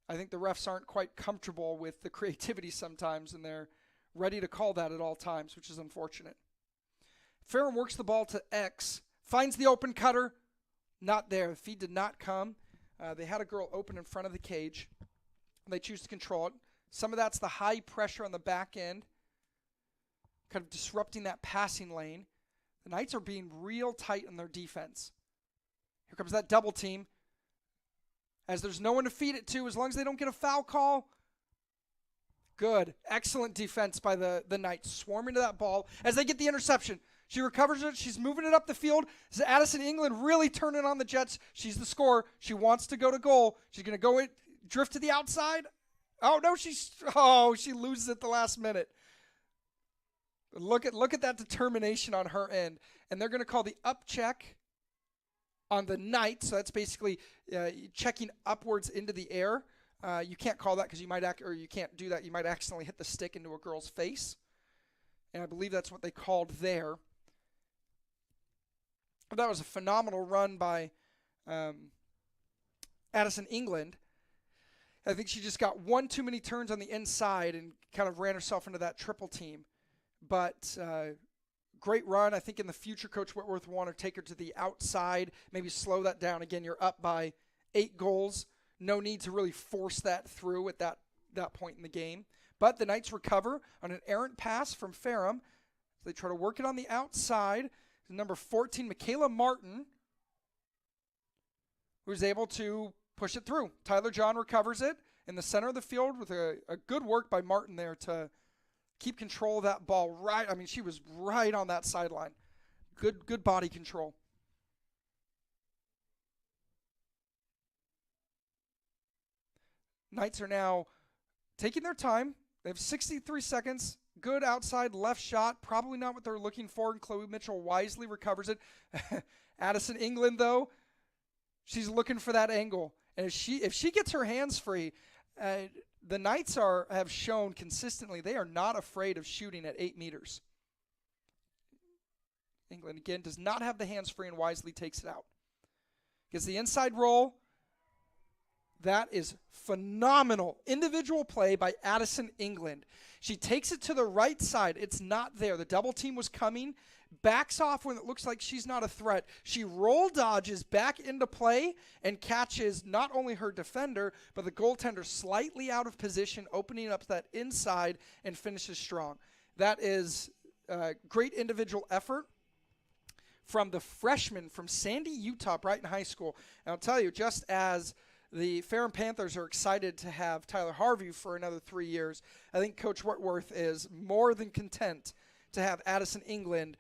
I think the refs aren't quite comfortable with the creativity sometimes, and they're ready to call that at all times, which is unfortunate. Ferrum works the ball to X, finds the open cutter, not there. The feed did not come. They had a girl open in front of the cage. They choose to control it. Some of that's the high pressure on the back end, kind of disrupting that passing lane. The Knights are being real tight in their defense. Here comes that double team. As there's no one to feed it to, as long as they don't get a foul call. Good. Excellent defense by the Knights. Swarming to that ball as they get the interception. She recovers it. She's moving it up the field. This is Addison England really turning on the Jets. She's the scorer. She wants to go to goal. She's going to go drift to the outside. Oh, no, she loses it the last minute. Look at that determination on her end. And they're going to call the up check on the Knights. So that's basically checking upwards into the air. You can't call that because you can't do that. You might accidentally hit the stick into a girl's face. And I believe that's what they called there. But that was a phenomenal run by Addison England. I think she just got one too many turns on the inside and kind of ran herself into that triple team. But great run. I think in the future, Coach Whitworth will want to take her to the outside, maybe slow that down. Again, you're up by 8 goals. No need to really force that through at that point in the game. But the Knights recover on an errant pass from Ferrum. They try to work it on the outside. Number 14, Michaela Martin, who's able to push it through. Tyler John recovers it in the center of the field with a good work by Martin there to keep control of that ball. Right, I mean, she was right on that sideline. Good body control. Knights are now taking their time. They have 63 seconds. Good outside left shot. Probably not what they're looking for, and Chloe Mitchell wisely recovers it. Addison England, though, she's looking for that angle. And if she gets her hands free, the Knights have shown consistently they are not afraid of shooting at 8 meters. England, again, does not have the hands free and wisely takes it out. Gets the inside roll. That is phenomenal. Individual play by Addison England. She takes it to the right side. It's not there. The double team was coming. backs off when it looks like she's not a threat. She roll dodges back into play and catches not only her defender, but the goaltender slightly out of position, opening up that inside and finishes strong. That is great individual effort from the freshman from Sandy, Utah, Brighton High School. And I'll tell you, just as the Ferrum Panthers are excited to have Tyler Harvey for another 3 years, I think Coach Whitworth is more than content to have Addison England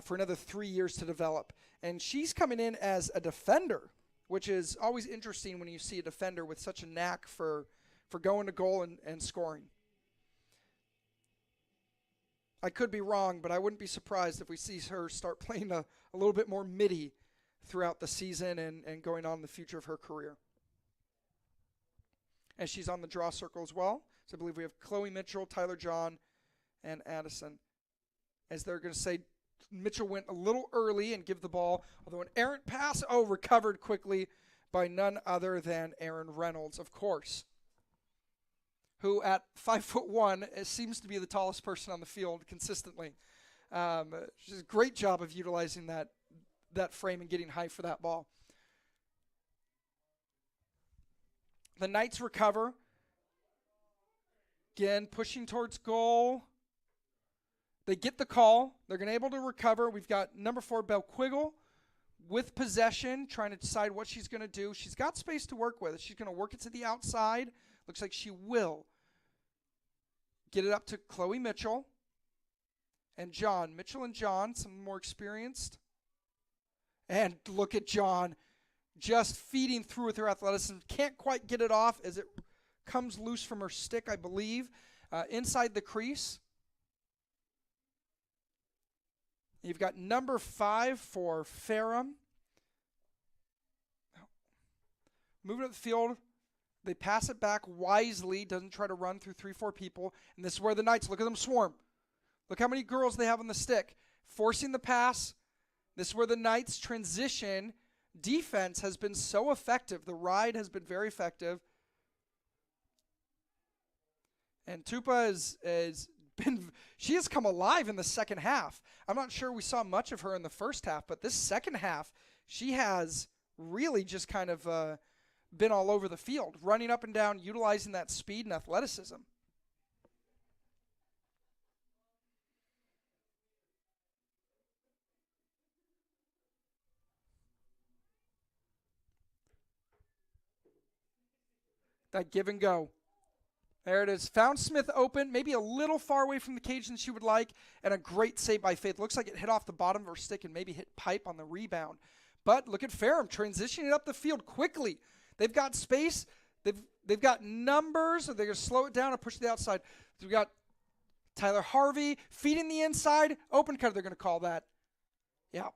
for another 3 years to develop. And she's coming in as a defender, which is always interesting when you see a defender with such a knack for going to goal and scoring. I could be wrong, but I wouldn't be surprised if we see her start playing a little bit more midi throughout the season and going on in the future of her career. And she's on the draw circle as well. So I believe we have Chloe Mitchell, Tyler John, and Addison. As they're going to say, Mitchell went a little early and give the ball, although an errant pass, recovered quickly by none other than Aaron Reynolds, of course, who at 5'1" seems to be the tallest person on the field consistently. She does a great job of utilizing that frame and getting high for that ball. The Knights recover. Again, pushing towards goal. They get the call. They're going to be able to recover. We've got number 4, Belle Quiggle, with possession, trying to decide what she's going to do. She's got space to work with. She's going to work it to the outside. Looks like she will. Get it up to Chloe Mitchell and John. Mitchell and John, some more experienced. And look at John just feeding through with her athleticism. Can't quite get it off as it comes loose from her stick, I believe, inside the crease. You've got number 5 for Ferrum. Moving up the field. They pass it back wisely, doesn't try to run through 3-4 people. And this is where the Knights, look at them swarm. Look how many girls they have on the stick. Forcing the pass. This is where the Knights transition. Defense has been so effective. The ride has been very effective. And Tupa she has come alive in the second half. I'm not sure we saw much of her in the first half, but this second half, she has really just kind of been all over the field, running up and down, utilizing that speed and athleticism. That give and go. There it is. Found Smith open, maybe a little far away from the cage than she would like, and a great save by Faith. Looks like it hit off the bottom of her stick and maybe hit pipe on the rebound. But look at Ferrum transitioning it up the field quickly. They've got space. They've got numbers. They're going to slow it down or push to the outside. So we've got Tyler Harvey feeding the inside. Open cut, they're going to call that. Yeah.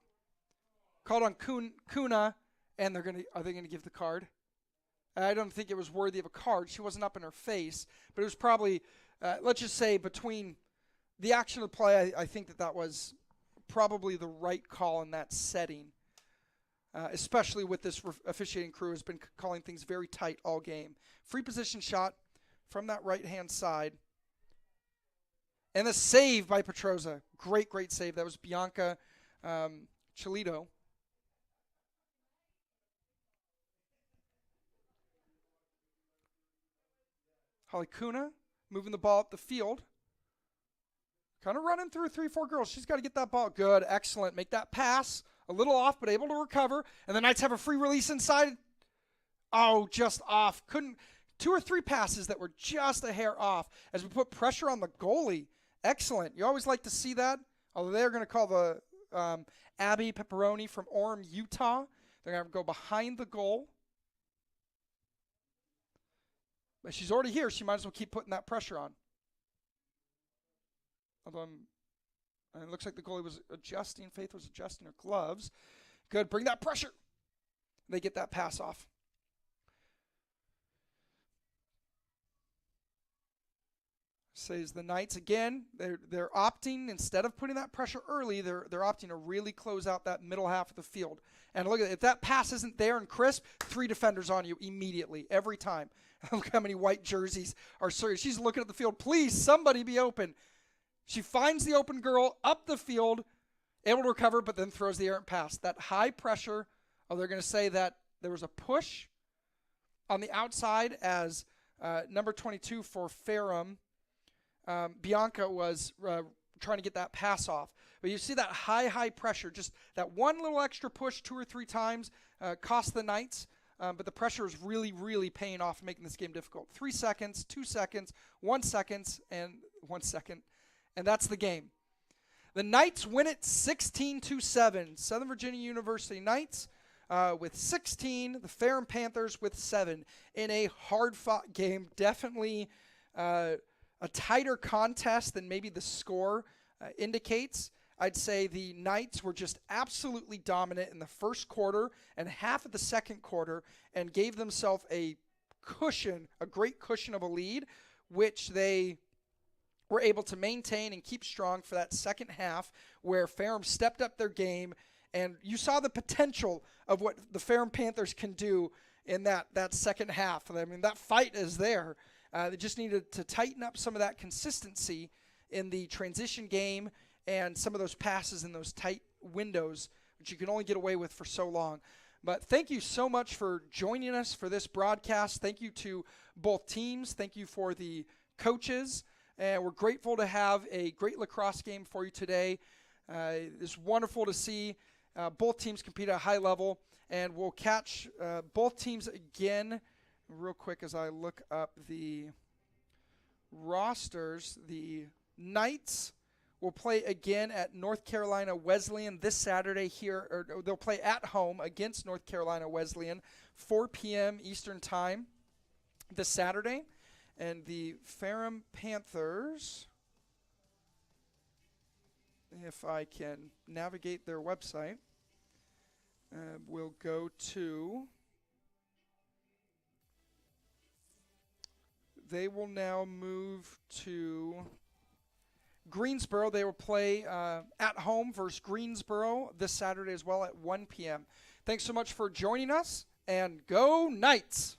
Called on Kuna, and are they going to give the card? I don't think it was worthy of a card. She wasn't up in her face, but it was probably, let's just say, between the action of the play, I think that was probably the right call in that setting, especially with this officiating crew has been calling things very tight all game. Free position shot from that right-hand side. And the save by Petroza. Great, great save. That was Bianca Cholito. Holly Kuna moving the ball up the field. Kind of running through 3-4 girls. She's got to get that ball. Good, excellent. Make that pass. A little off, but able to recover. And the Knights have a free release inside. Oh, just off. 2 or 3 passes that were just a hair off as we put pressure on the goalie. Excellent. You always like to see that. Although they're going to call the Abby Pepperoni from Orem, Utah. They're going to go behind the goal. But she's already here. She might as well keep putting that pressure on. Although it looks like the goalie was adjusting. Faith was adjusting her gloves. Good. Bring that pressure. They get that pass off. Says the Knights again. They're opting, instead of putting that pressure early, they're opting to really close out that middle half of the field. And look at it. If that pass isn't there and crisp, 3 defenders on you immediately, every time. Look how many white jerseys are serious. She's looking at the field. Please, somebody be open. She finds the open girl up the field able to recover, but then throws the errant pass. That high pressure, they're going to say that there was a push on the outside as number 22 for Ferrum, Bianca was trying to get that pass off. But you see that high pressure, just that one little extra push 2 or 3 times cost the Knights. But the pressure is really paying off and making this game difficult. 3 seconds, 2 seconds, 1 second, and 1 second. And that's the game. The Knights win it 16-7. Southern Virginia University Knights with 16. The Ferrum Panthers with 7 in a hard-fought game. Definitely a tighter contest than maybe the score indicates. I'd say the Knights were just absolutely dominant in the first quarter and half of the second quarter and gave themselves a cushion, a great cushion of a lead, which they were able to maintain and keep strong for that second half where Ferrum stepped up their game. And you saw the potential of what the Ferrum Panthers can do in that second half. I mean, that fight is there. They just needed to tighten up some of that consistency in the transition game and some of those passes in those tight windows, which you can only get away with for so long. But thank you so much for joining us for this broadcast. Thank you to both teams. Thank you for the coaches. And we're grateful to have a great lacrosse game for you today. It's wonderful to see both teams compete at a high level. And we'll catch both teams again real quick as I look up the rosters. The Knights will play again at North Carolina Wesleyan this Saturday here, or they'll play at home against North Carolina Wesleyan, 4 p.m. Eastern Time this Saturday. And the Ferrum Panthers, if I can navigate their website, will go to, they will now move to Greensboro. They will play at home versus Greensboro this Saturday as well at 1 p.m. Thanks so much for joining us, and go Knights!